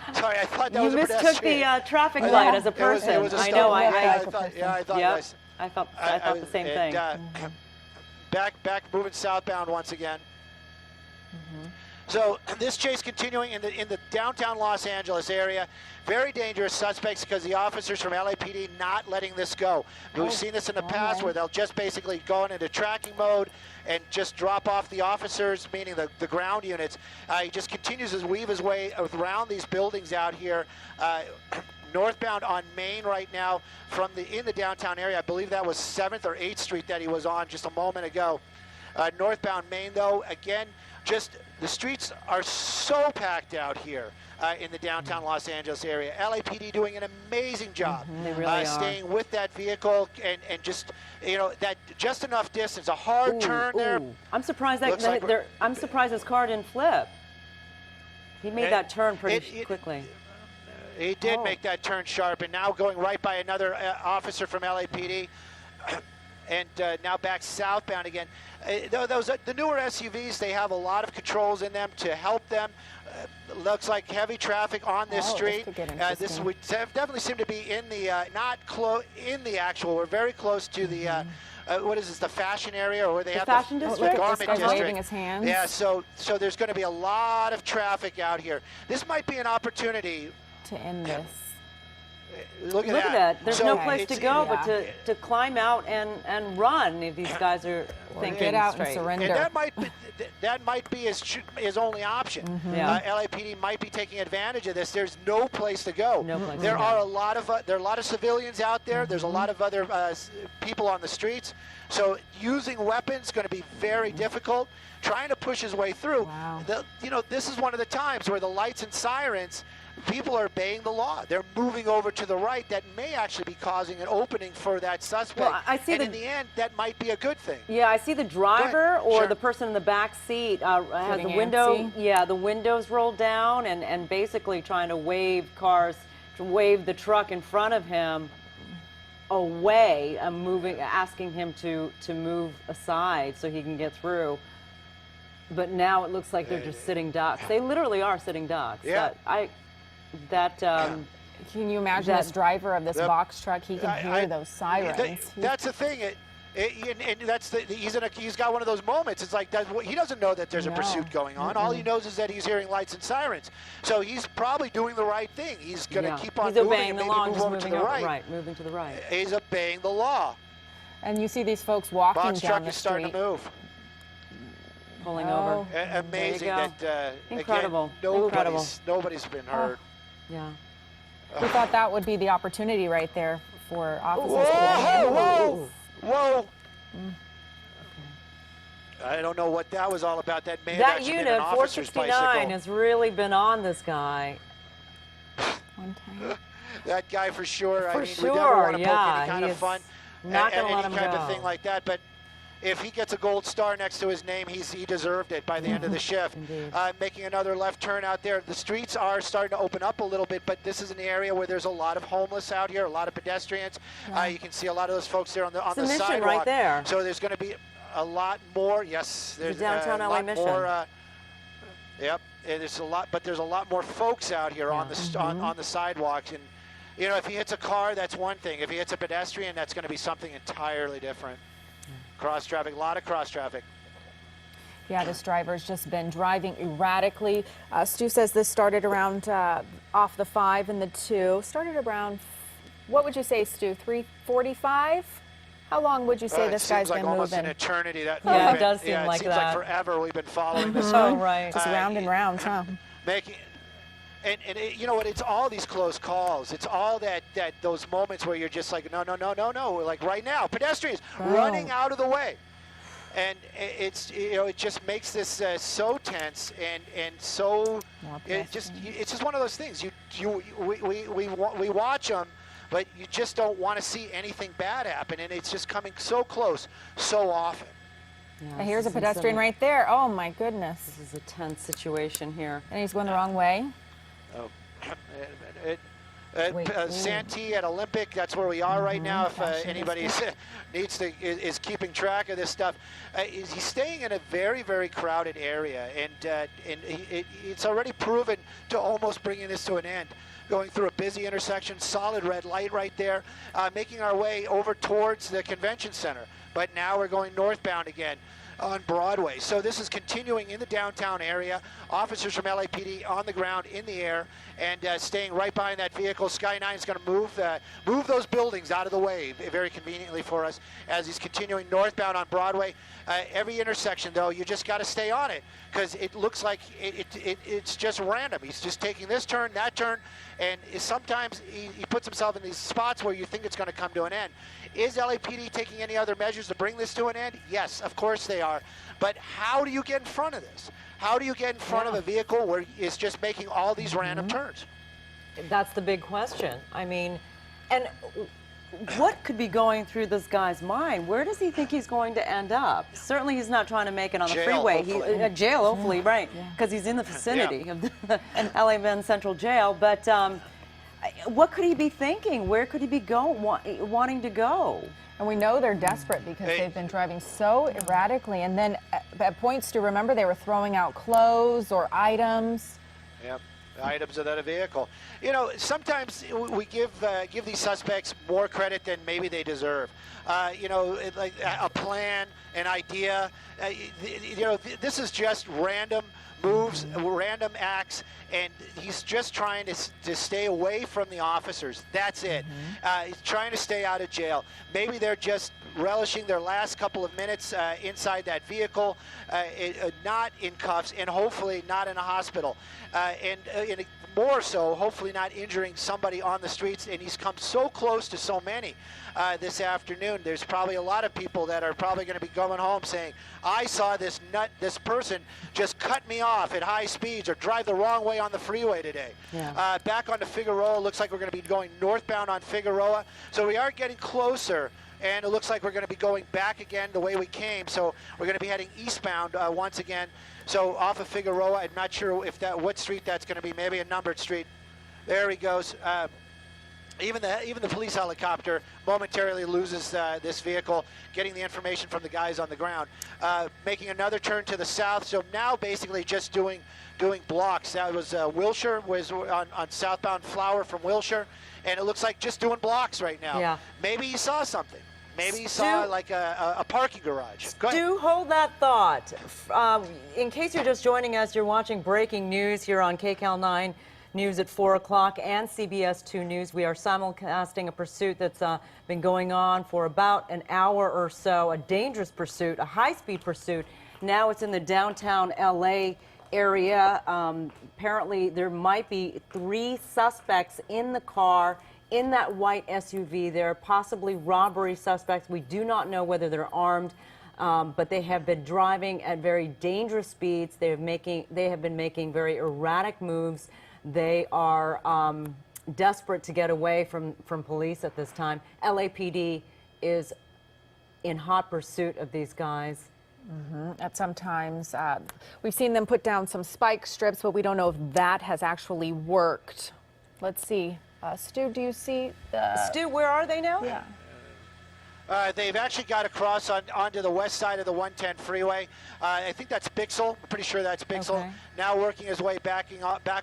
I thought that You was a mistook pedestrian. the traffic light as a It was person. a I stop. know. I thought it Yep. was. I thought the same thing. Back moving southbound once again. So this chase continuing in the downtown Los Angeles area. Very dangerous suspects because the officers from LAPD not letting this go. We've seen this in the past where they'll just basically go into tracking mode and just drop off the officers, meaning the ground units. He just continues to weave his way around these buildings out here. Northbound on Main right now in the downtown area. I believe that was 7th or 8th Street that he was on just a moment ago. Northbound Main, though, again, just the streets are so packed out here. in the downtown Los Angeles area. LAPD doing an amazing job. They really are. Staying with that vehicle and just, that just enough distance. A hard turn there. I'm surprised I'm surprised his car didn't flip. He made that turn pretty quickly. He did make that turn sharp, and now going right by another officer from LAPD, and now back southbound again. The newer SUVs, they have a lot of controls in them to help them. Looks like heavy traffic on this street. This would definitely seem to be in the in the actual. We're very close to the. What is this? The fashion area, or where they have fashion district? The garment this guy's district. waving his hands. Yeah. So there's going to be a lot of traffic out here. This might be an opportunity to end this. Look at that. There's no So place to go but to climb out and run if these guys are thinking get out straight. and surrender. And that might be his only option. Yeah. LAPD might be taking advantage of this. There's no place to go. No place there to go. are a lot of civilians out there. There's a lot of other people on the streets. So using weapons is going to be very difficult. Trying to push his way through. Wow. This is one of the times where the lights and sirens, people are obeying the law. They're moving over to the right. That may actually be causing an opening for that suspect. Well, I see in the end, that might be a good thing. Yeah, I see the driver or Sure. the person in the back seat has Getting the window. antsy. Yeah, the windows rolled down and basically trying to wave the truck in front of him away, asking him to move aside so he can get through. But now it looks like they're just sitting ducks. They literally are sitting ducks. Yeah. Can you imagine this driver of this box truck? He can hear those sirens. That's the thing. And that's he's got one of those moments. It's like he doesn't know that there's a pursuit going on. All he knows is that he's hearing lights and sirens. So he's probably doing the right thing. He's going to keep on He's moving obeying and the maybe law, move just over to moving the over, right. moving to the right. He's obeying the law. And you see these folks walking Box down truck the is starting street. to move. Pulling over. Amazing There you that Incredible. again, Incredible. nobody's been hurt. Yeah. We thought that would be the opportunity right there for officers. Whoa! I don't know what that was all about. That may have That actually been unit, an officer's 469, bicycle. has really been on this guy. One time. That guy for sure. For we sure, never want to poke yeah, any kind he of is fun not at gonna let any him kind go. of thing like that. But if he gets a gold star next to his name, he deserved it by the end of the shift. Indeed. Making another left turn out there. The streets are starting to open up a little bit, but this is an area where there's a lot of homeless out here, a lot of pedestrians. You can see a lot of those folks there on the Mission sidewalk. right there. So there's going to be a lot more. Yes, there's downtown a LA lot Mission. more. Yep, there's a lot, but there's a lot more folks out here on the on the sidewalks. And if he hits a car, that's one thing. If he hits a pedestrian, that's going to be something entirely different. Cross traffic, a lot of cross traffic. Yeah, this driver's just been driving erratically. Stu says this started around off the 5 and the 2. Started around, what would you say, Stu, 3:45? How long would you say this guy's been moving? It seems like almost an eternity. It does seem like it seems that. like forever we've been following this. Oh, right. Just round and round, huh? Making, and you know what? It's all these close calls. It's all those moments where you're just like, no. Like right now, pedestrians running out of the way, and it just makes this so tense and so it's just one of those things. We watch them, but you just don't want to see anything bad happen, and it's just coming so close so often. Yeah, Here's a this is pedestrian right there. Oh my goodness. This is a tense situation here. And he's going the wrong way. Oh, Wait, Santee at Olympic, that's where we are right now. If anybody is keeping track of this stuff, he's staying in a very, very crowded area, and it's already proven to almost bringing this to an end. Going through a busy intersection, solid red light right there, making our way over towards the convention center. But now we're going northbound again on Broadway. So this is continuing in the downtown area. Officers from LAPD on the ground, in the air, and staying right behind that vehicle. Sky 9 is going to move those buildings out of the way very conveniently for us as he's continuing northbound on Broadway. Every intersection, though, you just got to stay on it because it looks like it's just random. He's just taking this turn, that turn, and sometimes he puts himself in these spots where you think it's going to come to an end. Is LAPD taking any other measures to bring this to an end? Yes, of course they are. But how do you get in front of this? How do you get in front of a vehicle where it's just making all these random turns? That's the big question. I mean, and what could be going through this guy's mind? Where does he think he's going to end up? Certainly he's not trying to make it on the freeway. Jail, hopefully, right, because he's in the vicinity of the LA Men's Central Jail. But what could he be thinking? Where could he be wanting to go? And we know they're desperate because they've been driving so erratically. And then at points, to remember, they were throwing out clothes or items. Yep. Items of that vehicle. You know, sometimes we give these suspects more credit than maybe they deserve. You know, like a plan, an idea. You know, this is just random moves, random acts, and he's just trying to stay away from the officers. That's it. He's trying to stay out of jail. Maybe they're just relishing their last couple of minutes inside that vehicle, not in cuffs, and hopefully not in a hospital. And more so, hopefully not injuring somebody on the streets. And he's come so close to so many this afternoon. There's probably a lot of people that are probably going to be going home saying, I saw this person just cut me off at high speeds or drive the wrong way on the freeway today. Yeah. Back onto Figueroa, looks like we're going to be going northbound on Figueroa. So we are getting closer. And it looks like we're going to be going back again the way we came. So we're going to be heading eastbound once again. So off of Figueroa, I'm not sure if what street that's going to be. Maybe a numbered street. There he goes. Even the police helicopter momentarily loses this vehicle, getting the information from the guys on the ground. Making another turn to the south. So now basically just doing blocks. That was Wilshire, was on southbound Flower from Wilshire. And it looks like just doing blocks right now. Yeah. Maybe he saw something. Maybe he saw like a parking garage. Go ahead. Do hold that thought. In case you're just joining us, you're watching breaking news here on KCAL 9 News at 4 o'clock and CBS 2 News. We are simulcasting a pursuit that's been going on for about an hour or so, a dangerous pursuit, a high-speed pursuit. Now it's in the downtown LA area. Apparently there might be 3 suspects in the car in that white SUV. They're possibly robbery suspects. We do not know whether they're armed, but they have been driving at very dangerous speeds. They have been making very erratic moves. They are desperate to get away from police at this time. LAPD is in hot pursuit of these guys. At some times, we've seen them put down some spike strips, but we don't know if that has actually worked. Let's see. Stu, do you see the... Stu, where are they now? Yeah. They've actually got across onto the west side of the 110 freeway. I think that's Bixel. I'm pretty sure that's Bixel. Okay. Now working his way back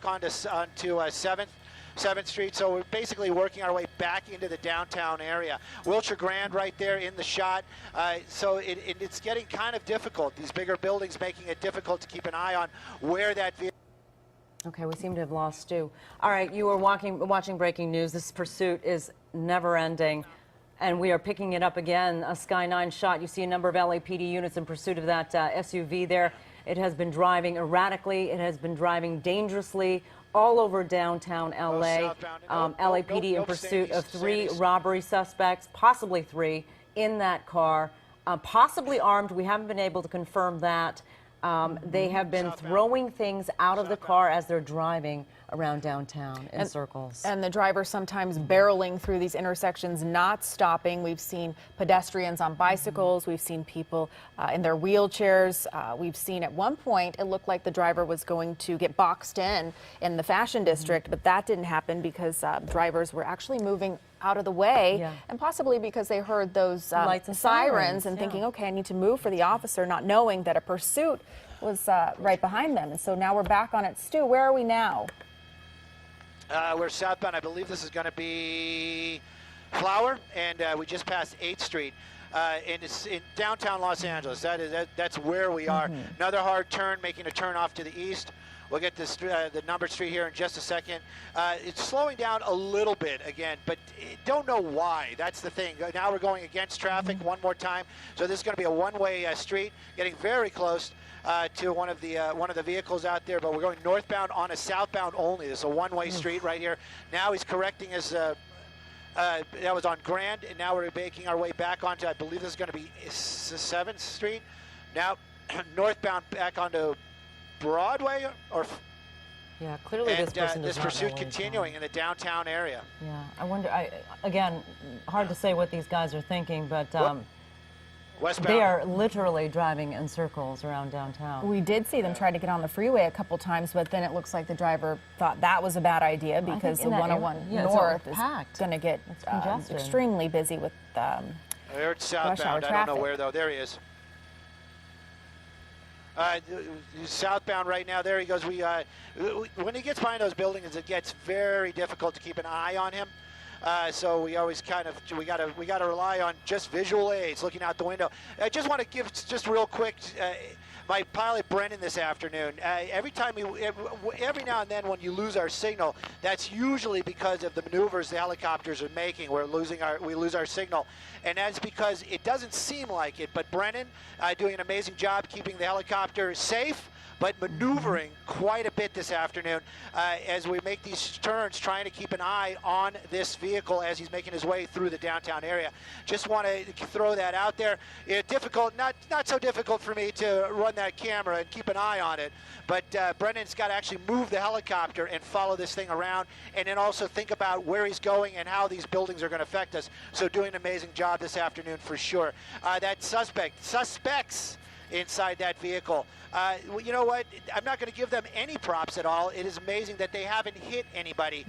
onto 7th Street. So we're basically working our way back into the downtown area. Wilshire Grand right there in the shot. So it's getting kind of difficult. These bigger buildings making it difficult to keep an eye on where that vehicle... Okay, we seem to have lost Stu. All right, you are watching breaking news. This pursuit is never ending. And we are picking it up again, a Sky 9 shot. You see a number of LAPD units in pursuit of that SUV there. It has been driving erratically. It has been driving dangerously all over downtown LA. LAPD in pursuit of 3 robbery suspects, possibly 3, in that car, possibly armed. We haven't been able to confirm that. They have been throwing things out of the car as they're driving around downtown in circles. And the driver sometimes barreling through these intersections, not stopping. We've seen pedestrians on bicycles. We've seen people in their wheelchairs. We've seen at one point it looked like the driver was going to get boxed in the Fashion District, but that didn't happen because drivers were actually moving out of the way, and possibly because they heard those lights and sirens and thinking, okay, I need to move for the officer, not knowing that a pursuit was right behind them. And so now we're back on it. Stu, where are we now? We're southbound. I believe this is going to be Flower, and we just passed 8th Street. And it's in downtown Los Angeles. That's where we are. Another hard turn, making a turn off to the east. We'll get this the numbered street here in just a second. It's slowing down a little bit again, but don't know why. That's the thing. Now we're going against traffic one more time. So this is going to be a one-way street, getting very close to one of the vehicles out there. But we're going northbound on a southbound only. This is a one-way street right here. Now he's correcting his. That was on Grand, and now we're making our way back onto, I believe this is going to be 7th Street. Now, northbound back onto Broadway, or Yeah, clearly and this person does this not know pursuit where he's continuing going. in the downtown area. Yeah, I wonder. Again, hard to say what these guys are thinking, but Westbound. they are literally driving in circles around downtown. We did see them try to get on the freeway a couple times, but then it looks like the driver thought that was a bad idea because the in that 101 area, it's North all is packed. going to get congested. extremely busy with They're hour southbound. I don't know traffic. where, though. There he is. Southbound right now. There he goes. When he gets behind those buildings, it gets very difficult to keep an eye on him. So we always we gotta rely on just visual aids, looking out the window. I just want to give just real quick. My pilot Brennan this afternoon. Every now and then when you lose our signal, that's usually because of the maneuvers the helicopters are making. We lose our signal, and that's because it doesn't seem like it. But Brennan doing an amazing job keeping the helicopter safe, but maneuvering quite a bit this afternoon as we make these turns, trying to keep an eye on this vehicle as he's making his way through the downtown area. Just want to throw that out there. Difficult, not so difficult for me to run that camera and keep an eye on it, but Brendan's got to actually move the helicopter and follow this thing around, and then also think about where he's going and how these buildings are going to affect us. So doing an amazing job this afternoon for sure. That suspects inside that vehicle. You know what? I'm not going to give them any props at all. It is amazing that they haven't hit anybody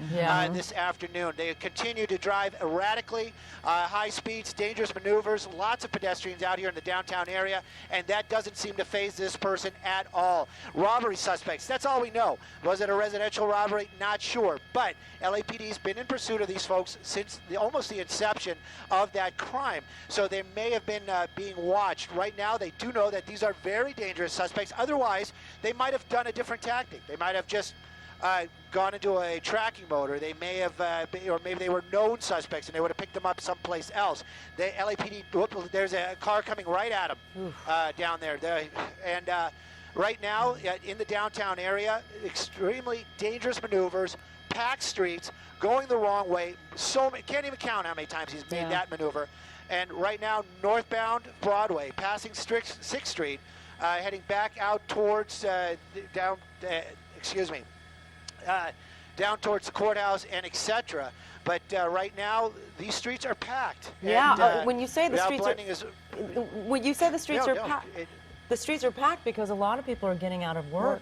this afternoon. They continue to drive erratically, high speeds, dangerous maneuvers, lots of pedestrians out here in the downtown area, and that doesn't seem to faze this person at all. Robbery suspects, that's all we know. Was it a residential robbery? Not sure, but LAPD's been in pursuit of these folks since almost the inception of that crime, so they may have been being watched. Right now, they do know that these are very dangerous suspects. Otherwise, they might have done a different tactic. They might have just gone into a tracking mode, or they may have, or maybe they were known suspects and they would have picked them up someplace else. The LAPD, there's a car coming right at them down there. And right now, in the downtown area, extremely dangerous maneuvers, packed streets, going the wrong way. Can't even count how many times he's made that maneuver. And right now, northbound Broadway, passing 6th Street, heading back out towards down towards the courthouse and etc. But right now, these streets are packed. Yeah, and, when you say the streets are packed, the streets are packed because a lot of people are getting out of work,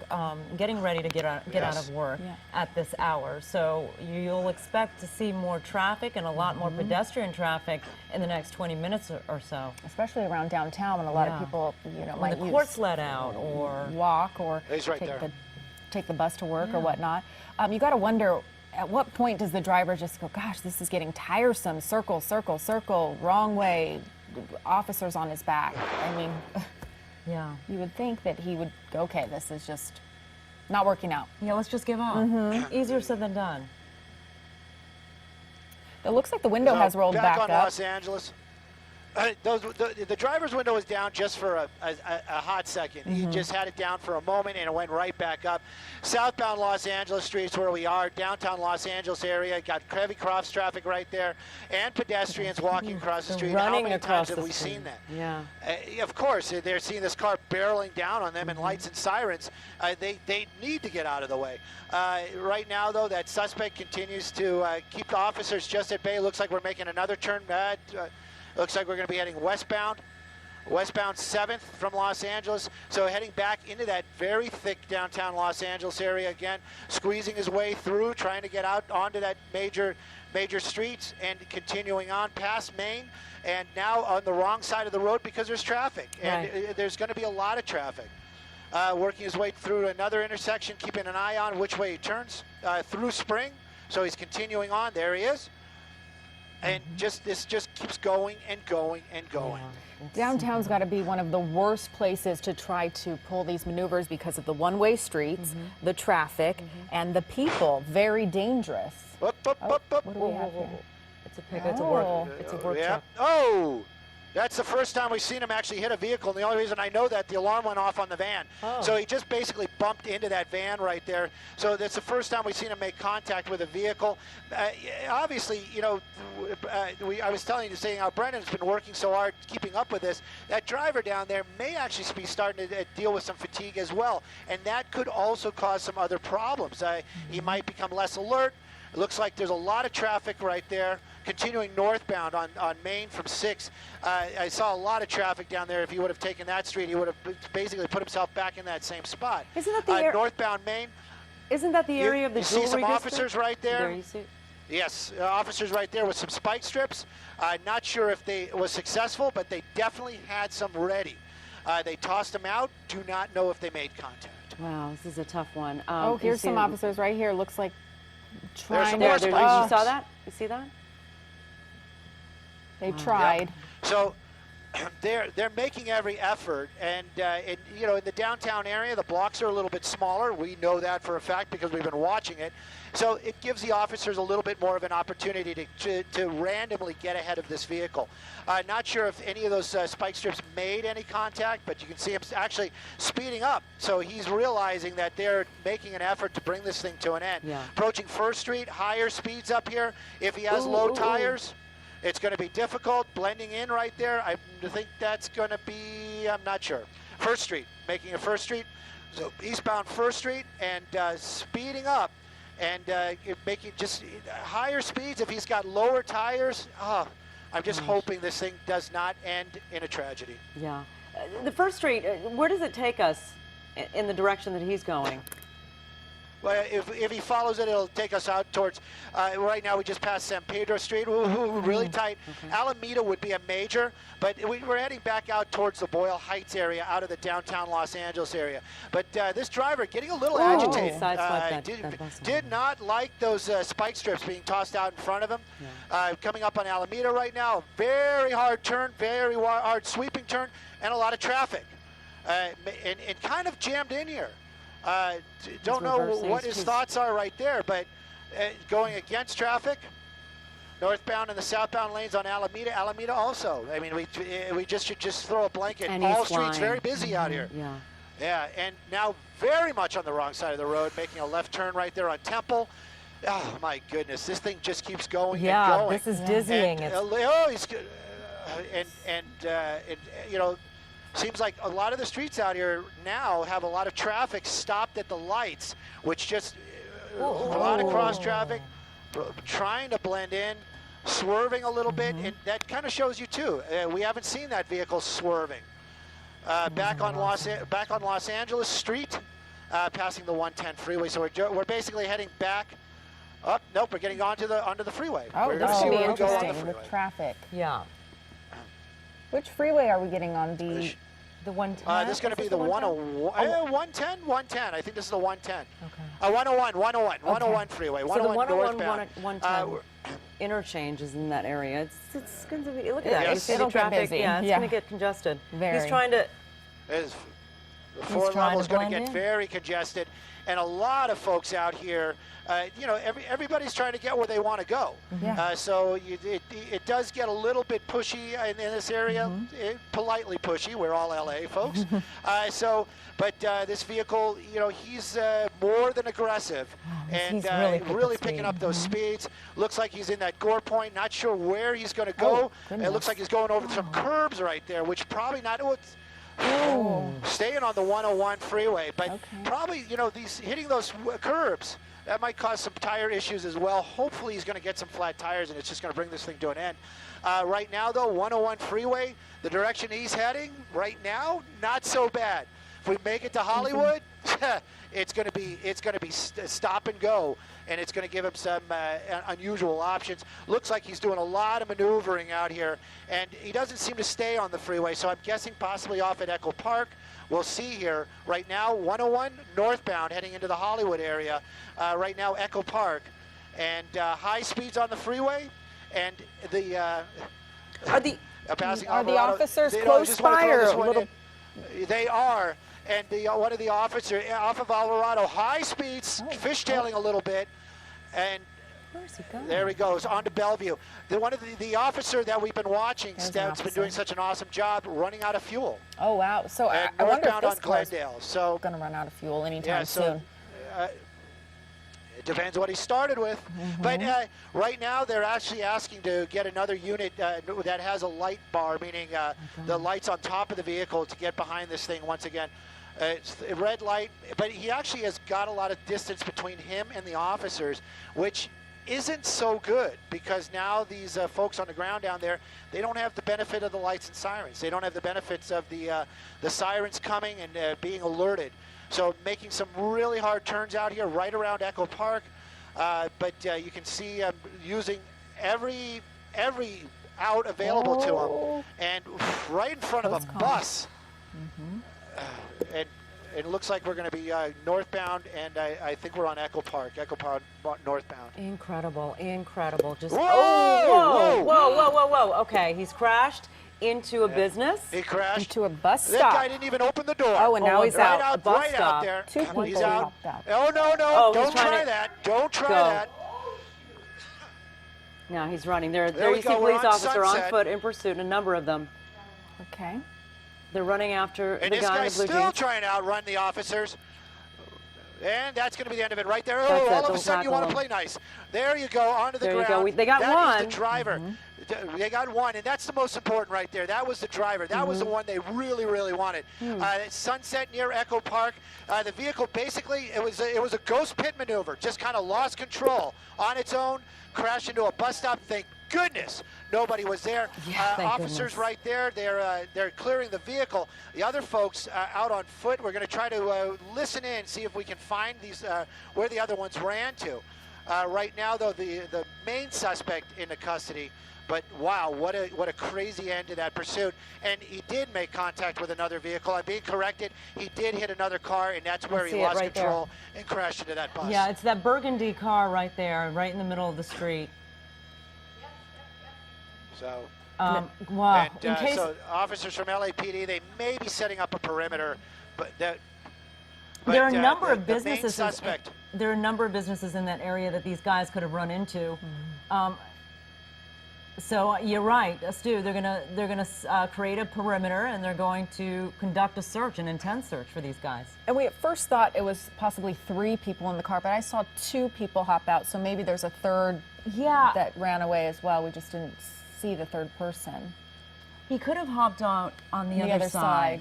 getting ready to get out of work at this hour. So you'll expect to see more traffic and a lot more pedestrian traffic in the next 20 minutes or so. Especially around downtown when a lot of people, when might the court's let out or walk or take the bus to work or whatnot. You got to wonder, at what point does the driver just go, gosh, this is getting tiresome, circle, circle, circle, wrong way, officers on his back. I mean, you would think that he would go, okay, this is just not working out. Yeah, let's just give up. Easier said than done. It looks like the window has rolled back on up. Los Angeles. The driver's window was down just for a hot second. He just had it down for a moment and it went right back up. Southbound Los Angeles streets where we are, downtown Los Angeles area, got heavy cross traffic right there, and pedestrians walking across the street. How many times have we seen that? Yeah. Of course, they're seeing this car barreling down on them and lights and sirens. They need to get out of the way. Right now, though, that suspect continues to keep the officers just at bay. Looks like we're making another turn. Looks like we're going to be heading westbound 7th from Los Angeles. So heading back into that very thick downtown Los Angeles area again, squeezing his way through, trying to get out onto that major streets and continuing on past Main, and now on the wrong side of the road because there's traffic. And there's going to be a lot of traffic. Working his way through another intersection, keeping an eye on which way he turns through Spring. So he's continuing on. There he is. And this just keeps going and going and going. Downtown's got to be one of the worst places to try to pull these maneuvers because of the one-way streets, the traffic, and the people. Very dangerous. What do we have here? It's a work truck. Oh! That's the first time we've seen him actually hit a vehicle, and the only reason I know that, the alarm went off on the van. Oh. So he just basically bumped into that van right there. So that's the first time we've seen him make contact with a vehicle. Obviously, you know, I was telling you, saying how Brendan's been working so hard keeping up with this. That driver down there may actually be starting to deal with some fatigue as well, and that could also cause some other problems. He might become less alert. It looks like there's a lot of traffic right there. Continuing northbound on Main from 6. I saw a lot of traffic down there. If he would have taken that street, he would have basically put himself back in that same spot. Isn't that the northbound Main? Isn't that the area of the jewelry You see some district? officers right there? There you see. Yes, officers right there with some spike strips. Not sure if they was successful, but they definitely had some ready. They tossed them out. Do not know if they made contact. Wow, this is a tough one. Oh, here's some officers right here. Looks like trying some to. more You spikes. saw that? You see that? They tried. So they're making every effort, and you know, in the downtown area, the blocks are a little bit smaller. We know that for a fact because we've been watching it. So it gives the officers a little bit more of an opportunity to randomly get ahead of this vehicle. Not sure if any of those spike strips made any contact, but you can see him actually speeding up. So he's realizing that they're making an effort to bring this thing to an end. Yeah. Approaching First Street, higher speeds up here. If he has low tires, it's going to be difficult blending in right there. I think that's going to be, I'm not sure. First Street, making a First Street. So eastbound First Street and speeding up and making just higher speeds. If he's got lower tires, I'm just hoping this thing does not end in a tragedy. Yeah. The First Street, where does it take us in the direction that he's going? Well, if he follows it, it'll take us out towards, right now we just passed San Pedro Street, really tight. Okay. Alameda would be a major, but we're heading back out towards the Boyle Heights area, out of the downtown Los Angeles area. But this driver getting a little agitated. Did not like those spike strips being tossed out in front of him. Yeah. Coming up on Alameda right now, very hard turn, very hard sweeping turn, and a lot of traffic. And kind of jammed in here. Don't know what his thoughts are right there, but going against traffic, northbound and the southbound lanes on Alameda. Alameda also. I mean, we just should just throw a blanket. And all streets very busy out here. Yeah. Yeah, and now very much on the wrong side of the road, making a left turn right there on Temple. Oh my goodness, this thing just keeps going and going. This is dizzying. And you know. Seems like a lot of the streets out here now have a lot of traffic stopped at the lights, which just a lot of cross traffic, trying to blend in, swerving a little bit, and that kind of shows you too. We haven't seen that vehicle swerving. Back on Los Angeles Street, passing the 110 freeway. So we're basically heading back. Up, nope, we're getting onto the freeway. Oh, this will be interesting with traffic. Yeah. Which freeway are we getting on? The 110? This is going to be the 101, 110. I think this is the 110. Okay. 101 freeway. So 101 the 101, northbound. 110 interchange is in that area. It's going to be, look at that. Yes. You see It'll the get traffic? busy. Yeah, it's going to get congested. Very. He's trying to... The 4 level is going to get very congested, and a lot of folks out here. You know, everybody's trying to get where they want to go. Yeah. So it does get a little bit pushy in this area, politely pushy. We're all LA folks. But this vehicle, you know, he's more than aggressive, and really picking up those speeds. Looks like he's in that gore point. Not sure where he's going to go. It looks like he's going over some curbs right there, which probably not. Staying on the 101 freeway, but probably, you know, hitting those curbs, that might cause some tire issues as well. Hopefully he's going to get some flat tires and it's just going to bring this thing to an end. Right now, though, 101 freeway, the direction he's heading right now, not so bad. If we make it to Hollywood, it's going to be stop and go, and it's going to give him some unusual options. Looks like he's doing a lot of maneuvering out here, and he doesn't seem to stay on the freeway, so I'm guessing possibly off at Echo Park. We'll see here. Right now, 101 northbound heading into the Hollywood area. Right now, Echo Park, and high speeds on the freeway, and the passing Are the Alvarado, officers close by or a little? They are, and one of the officers off of Alvarado, high speeds, fishtailing a little bit, and Where's he going? There he goes, on to Bellevue. One of the officer that we've been watching, that's been doing such an awesome job, running out of fuel. Oh, wow. So And I wonder if northbound on this car's Glendale. So going to run out of fuel anytime yeah, soon. It depends what he started with. But right now they're actually asking to get another unit that has a light bar, meaning the lights on top of the vehicle to get behind this thing once again. It's a red light, but he actually has got a lot of distance between him and the officers, which isn't so good, because now these folks on the ground down there, they don't have the benefit of the lights and sirens. They don't have the benefits of the sirens coming and being alerted. So making some really hard turns out here right around Echo Park, but you can see using every out available to them, and right in front of a bus. And it looks like we're going to be northbound, and I think we're on Echo Park northbound. Incredible, incredible. Just Whoa! whoa. Okay, he's crashed into a business. He crashed Into a bus That stop. guy didn't even open the door. Oh, and now he's right out. A bus right stop. out there. Two people He's out. hopped out. Oh, no, Oh, he's don't trying try to that. Don't try go. that. Now he's running. There we you see go. We're police on officer on Sunset. foot in pursuit, a number of them. Okay. They're running after And the this guy in guy's the blue still jeans. trying to outrun the officers. And that's going to be the end of it right there. That's Oh, it. all of a They'll sudden you want to tackle play nice. There you go, onto the There you ground. go. They got That one. is the driver. They got one, and that's the most important right there. That was the driver. That was the one they really, really wanted. Sunset near Echo Park. The vehicle basically, it was a ghost pit maneuver. Just kind of lost control on its own, crashed into a bus stop. Thank goodness nobody was there. Yeah, thank Officers goodness. right there. They're clearing the vehicle. The other folks out on foot. We're going to try to listen in, see if we can find these where the other ones ran to. Right now, though, the main suspect in the custody. But wow, what a crazy end to that pursuit. And he did make contact with another vehicle. I'm being corrected. He did hit another car, and that's where I he see it lost right there. control and crashed into that bus. Yeah, it's that burgundy car right there, right in the middle of the street. So, Wow. and, In case so officers from LAPD, they may be setting up a perimeter, but that. there are a but, number the- of the main businesses. suspect. There are a number of businesses in that area that these guys could have run into. So you're right, Stu. They're gonna create a perimeter, and they're going to conduct a search, an intense search for these guys. And we at first thought it was possibly 3 people in the car, but I saw 2 people hop out, so maybe there's a third that ran away as well. We just didn't see the third person. He could have hopped out on the other side.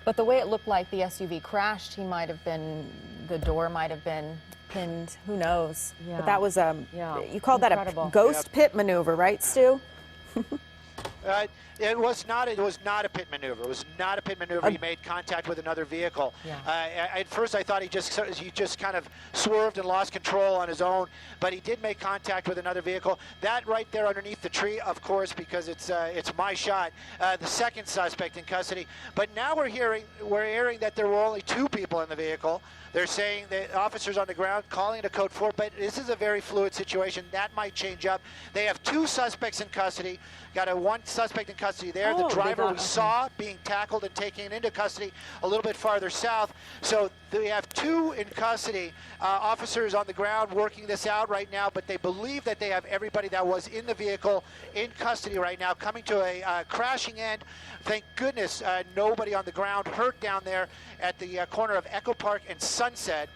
But the way it looked like the SUV crashed, the door might have been pinned. Who knows? Yeah. But that was Yeah. you called that Incredible. a ghost pit maneuver, right, Stu? It was not a pit maneuver. It was not a pit maneuver. He made contact with another vehicle. Yeah. At first, I thought he just kind of swerved and lost control on his own, but he did make contact with another vehicle. That right there underneath the tree, of course, because it's my shot. The second suspect in custody. But now we're hearing that there were only 2 people in the vehicle. They're saying that officers on the ground calling it a code 4, but this is a very fluid situation. That might change up. They have 2 suspects in custody. Got one suspect in custody there. Oh, The driver we okay. saw being tackled and taken into custody a little bit farther south. So they have 2 in custody. Officers on the ground working this out right now, but they believe that they have everybody that was in the vehicle in custody right now, coming to a crashing end. Thank goodness nobody on the ground hurt down there at the corner of Echo Park and Sunset.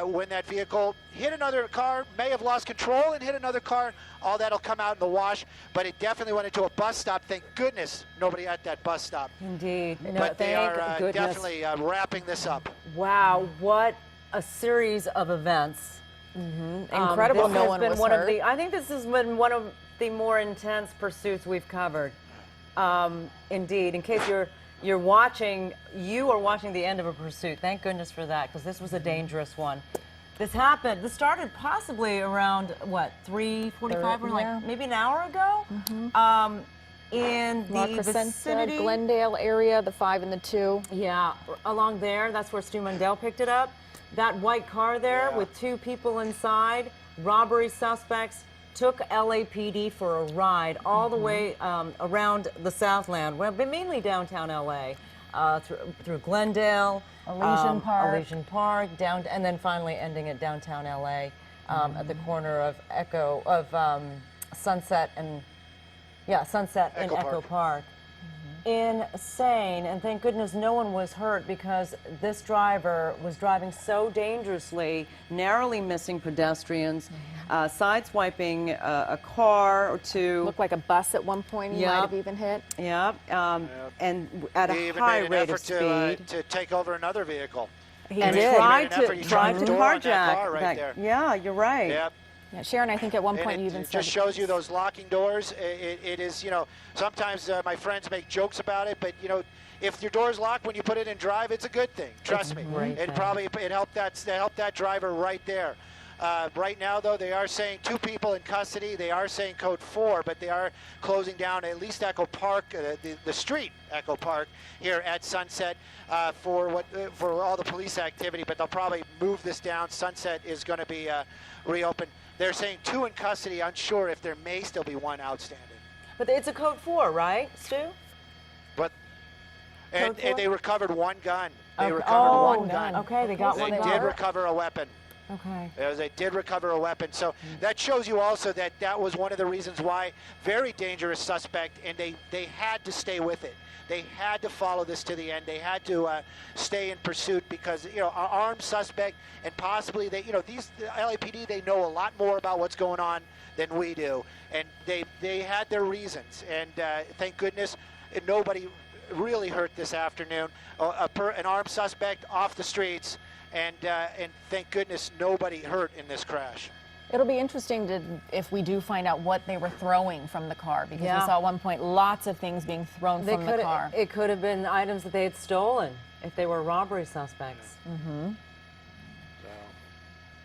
When that vehicle hit another car, may have lost control and hit another car. All that'll come out in the wash, but it definitely went into a bus stop. Thank goodness nobody at that bus stop. Indeed. No, But they thank are goodness. definitely wrapping this up. Wow, what a series of events. Incredible. This No has one been was one hurt. of the. I think this has been one of the more intense pursuits we've covered. Indeed, in case you're watching, you are watching the end of a pursuit. Thank goodness for that, because this was a dangerous one. This started possibly around, what, 3:45, or Yeah. like maybe an hour ago? In La the Crescenta, vicinity. Glendale area, the 5 and the 2. Yeah, along there, that's where Stu Mundell picked it up. That white car there Yeah. with 2 people inside, robbery suspects, took LAPD for a ride all the way around the Southland, well, but mainly downtown LA, through Glendale, Elysian Park. Elysian Park, down, and then finally ending at downtown LA. at the corner of Sunset and Sunset in Echo Park. Insane, and thank goodness no one was hurt, because this driver was driving so dangerously, narrowly missing pedestrians, sideswiping a car or two. Looked like a bus at one point he might have even hit. Yeah, and at a high rate of speed. To take over another vehicle. He and did. tried to carjack that car right there. Yeah, you're right. Yep. Yeah, Sharon, I think at one point you even said... It just shows you those locking doors. It is, you know, sometimes my friends make jokes about it, but, you know, if your door's locked when you put it in drive, it's a good thing. Trust me. It helped that driver right there. Right now, though, they are saying 2 people in custody. They are saying code 4, but they are closing down at least Echo Park, the street Echo Park here at Sunset for all the police activity. But they'll probably move this down. Sunset is going to be reopened. They're saying 2 in custody. Unsure if there may still be 1 outstanding. But it's a code 4, right, Stu? But and they recovered 1 gun. They recovered one gun. Okay, they got one. They did recover a weapon. Okay. They did recover a weapon. So that shows you also that that was one of the reasons why. Very dangerous suspect, and they had to stay with it. They had to follow this to the end. They had to stay in pursuit, because, you know, armed suspect, and possibly these LAPD, they know a lot more about what's going on than we do, and they had their reasons. And thank goodness nobody really hurt this afternoon. An armed suspect off the streets. And thank goodness nobody hurt in this crash. It'll be interesting if we do find out what they were throwing from the car, because we saw at one point lots of things being thrown from the car. It could have been items that they had stolen if they were robbery suspects.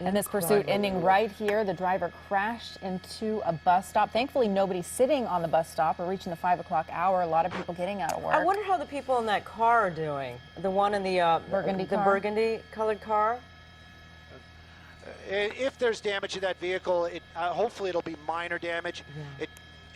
And this pursuit ending right here. The driver crashed into a bus stop. Thankfully, nobody's sitting on the bus stop. We're reaching the 5 o'clock hour. A lot of people getting out of work. I wonder how the people in that car are doing. The one in the burgundy colored car. If there's damage to that vehicle, hopefully it'll be minor damage.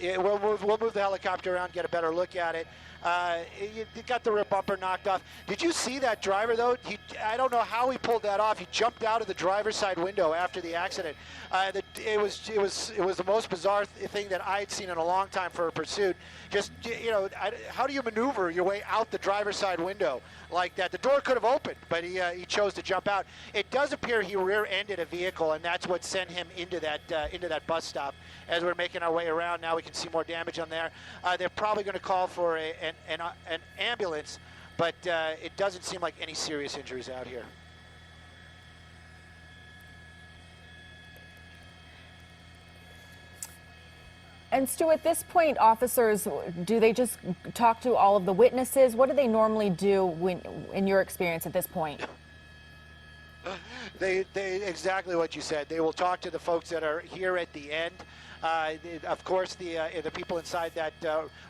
We'll move the helicopter around, get a better look at it. You got the rear bumper knocked off. Did you see that driver, though? I don't know how he pulled that off. He jumped out of the driver's side window after the accident. It was the most bizarre thing that I'd seen in a long time for a pursuit. Just, you know, how do you maneuver your way out the driver's side window like that? The door could have opened, but he chose to jump out. It does appear he rear-ended a vehicle, and that's what sent him into that bus stop. As we're making our way around now, we can see more damage on there. They're probably going to call for an ambulance, but it doesn't seem like any serious injuries out here. And Stu, at this point, officers, do they just talk to all of the witnesses? What do they normally do in your experience at this point? They exactly what you said. They will talk to the folks that are here at the end. Of course, the people inside that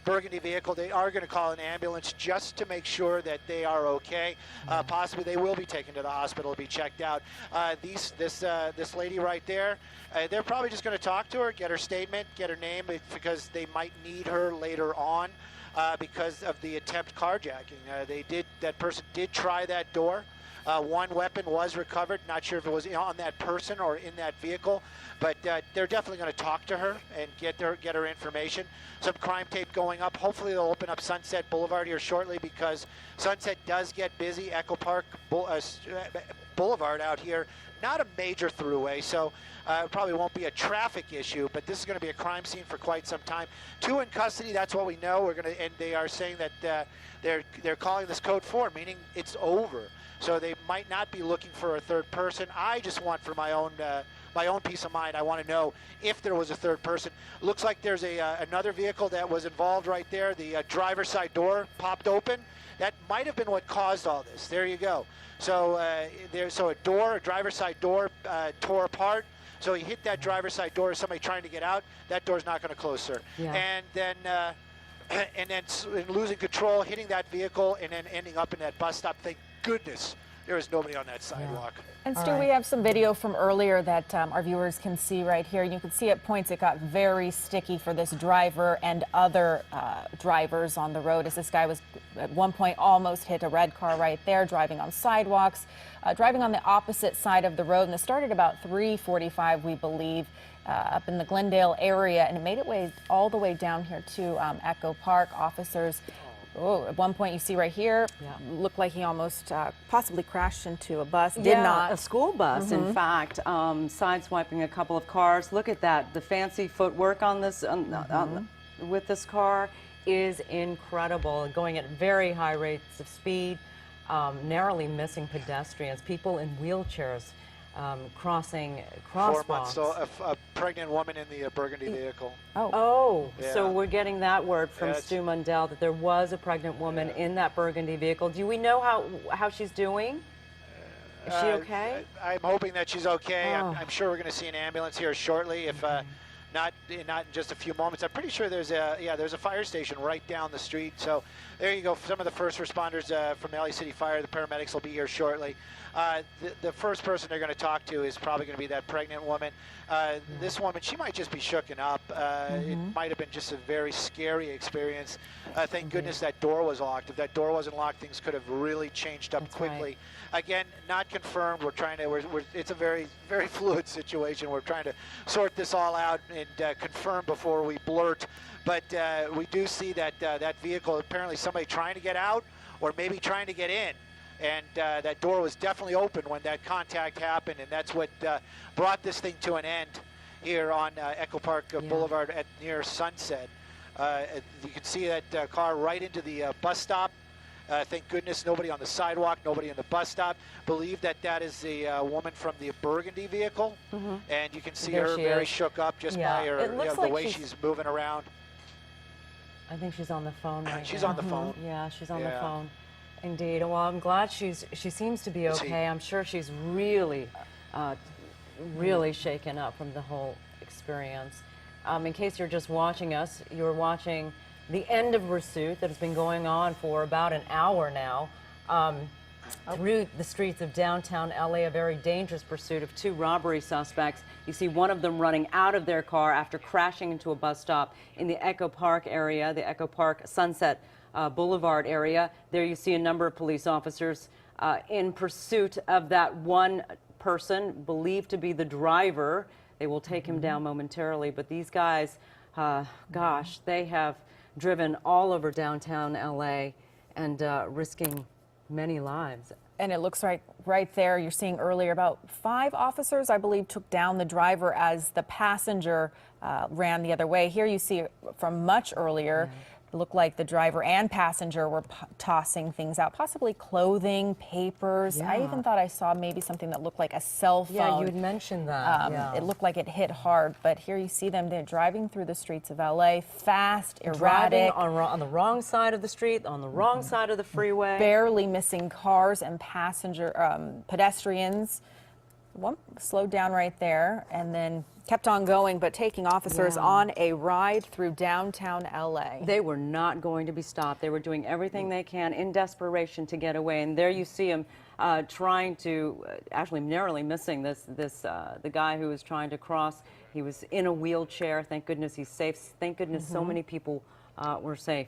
burgundy vehicle, they are going to call an ambulance just to make sure that they are okay. Possibly they will be taken to the hospital to be checked out. This lady right there, they're probably just going to talk to her, get her statement, get her name, because they might need her later on because of the attempt carjacking. That person did try that door. 1 weapon was recovered. Not sure if it was on that person or in that vehicle, but they're definitely going to talk to her and get her information. Some crime tape going up. Hopefully they'll open up Sunset Boulevard here shortly, because Sunset does get busy. Echo Park Boulevard out here, not a major throughway, so it probably won't be a traffic issue, but this is going to be a crime scene for quite some time. 2 in custody, that's what we know. And they are saying that they're calling this code 4, meaning it's over. So they might not be looking for a third person. I just want, for my own peace of mind, I want to know if there was a third person. Looks like there's another vehicle that was involved right there. The driver's side door popped open. That might have been what caused all this. There you go. So a driver's side door tore apart. So he hit that driver's side door. Somebody trying to get out. That door's not going to close, sir. Yeah. And then losing control, hitting that vehicle, and then ending up in that bus stop. Thank goodness There is nobody on that sidewalk. And Stu, we have some video from earlier that our viewers can see right here. You can see at points it got very sticky for this driver and other drivers on the road, as this guy was at one point almost hit a red car right there, driving on sidewalks, driving on the opposite side of the road. And this started about 3:45, we believe, up in the Glendale area, and it made its way all the way down here to Echo Park. Officers. Oh, at one point you see right here, looked like he almost possibly crashed into a bus. Did not. A school bus, in fact, sideswiping a couple of cars. Look at that. The fancy footwork on this, with this car is incredible. Going at very high rates of speed, narrowly missing pedestrians, people in wheelchairs. Crossing crosswalks. 4 months, so a pregnant woman in the burgundy vehicle. Oh, Yeah. so we're getting that word from Yeah, Stu Mundell that there was a pregnant woman in that burgundy vehicle. Do we know how she's doing? Is she okay? I'm hoping that she's okay. I'm sure we're going to see an ambulance here shortly, if not in just a few moments. I'm pretty sure there's a fire station right down the street. So there you go. Some of the first responders from LA City Fire, the paramedics will be here shortly. The first person they're going to talk to is probably going to be that pregnant woman. This woman, she might just be shooken up. It might have been just a very scary experience. Thank goodness that door was locked. If that door wasn't locked, things could have really changed up quickly. Again, not confirmed. We're trying to. It's a very, very fluid situation. We're trying to sort this all out and confirm before we blurt. But we do see that that vehicle, apparently somebody trying to get out or maybe trying to get in. And that door was definitely open when that contact happened, and that's what brought this thing to an end here on Echo Park Boulevard near Sunset. You can see that car right into the bus stop. Thank goodness nobody on the sidewalk, nobody in the bus stop. Believe that is the woman from the burgundy vehicle, and you can see her very shook up just by her, the way she's moving around. I think she's on the phone right now. She's on the phone. Yeah, she's on the phone. Indeed. Well, I'm glad she seems to be okay. I'm sure she's really, really shaken up from the whole experience. In case you're just watching us, you're watching the end of pursuit that has been going on for about an hour now through the streets of downtown LA, a very dangerous pursuit of two robbery suspects. You see one of them running out of their car after crashing into a bus stop in the Echo Park area, the Echo Park Sunset Boulevard area. There you see a number of police officers in pursuit of that one person believed to be the driver. They will take him down momentarily, but these guys, gosh, they have driven all over downtown LA and risking many lives. And it looks like right there, you're seeing earlier about 5 officers, I believe, took down the driver as the passenger ran the other way. Here you see from much earlier, it looked like the driver and passenger were tossing things out, possibly clothing, papers. I even thought I saw maybe something that looked like a cell phone. Yeah, you had mentioned that. It looked like it hit hard, but here you see them. They're driving through the streets of LA, fast, erratic. Driving on the wrong side of the street, on the wrong side of the freeway. Barely missing cars and pedestrians. One slowed down right there and then kept on going, but taking officers on a ride through downtown LA. They were not going to be stopped. They were doing everything they can in desperation to get away. And there you see him trying to, actually narrowly missing the guy who was trying to cross. He was in a wheelchair. Thank goodness he's safe. Thank goodness so many people were safe.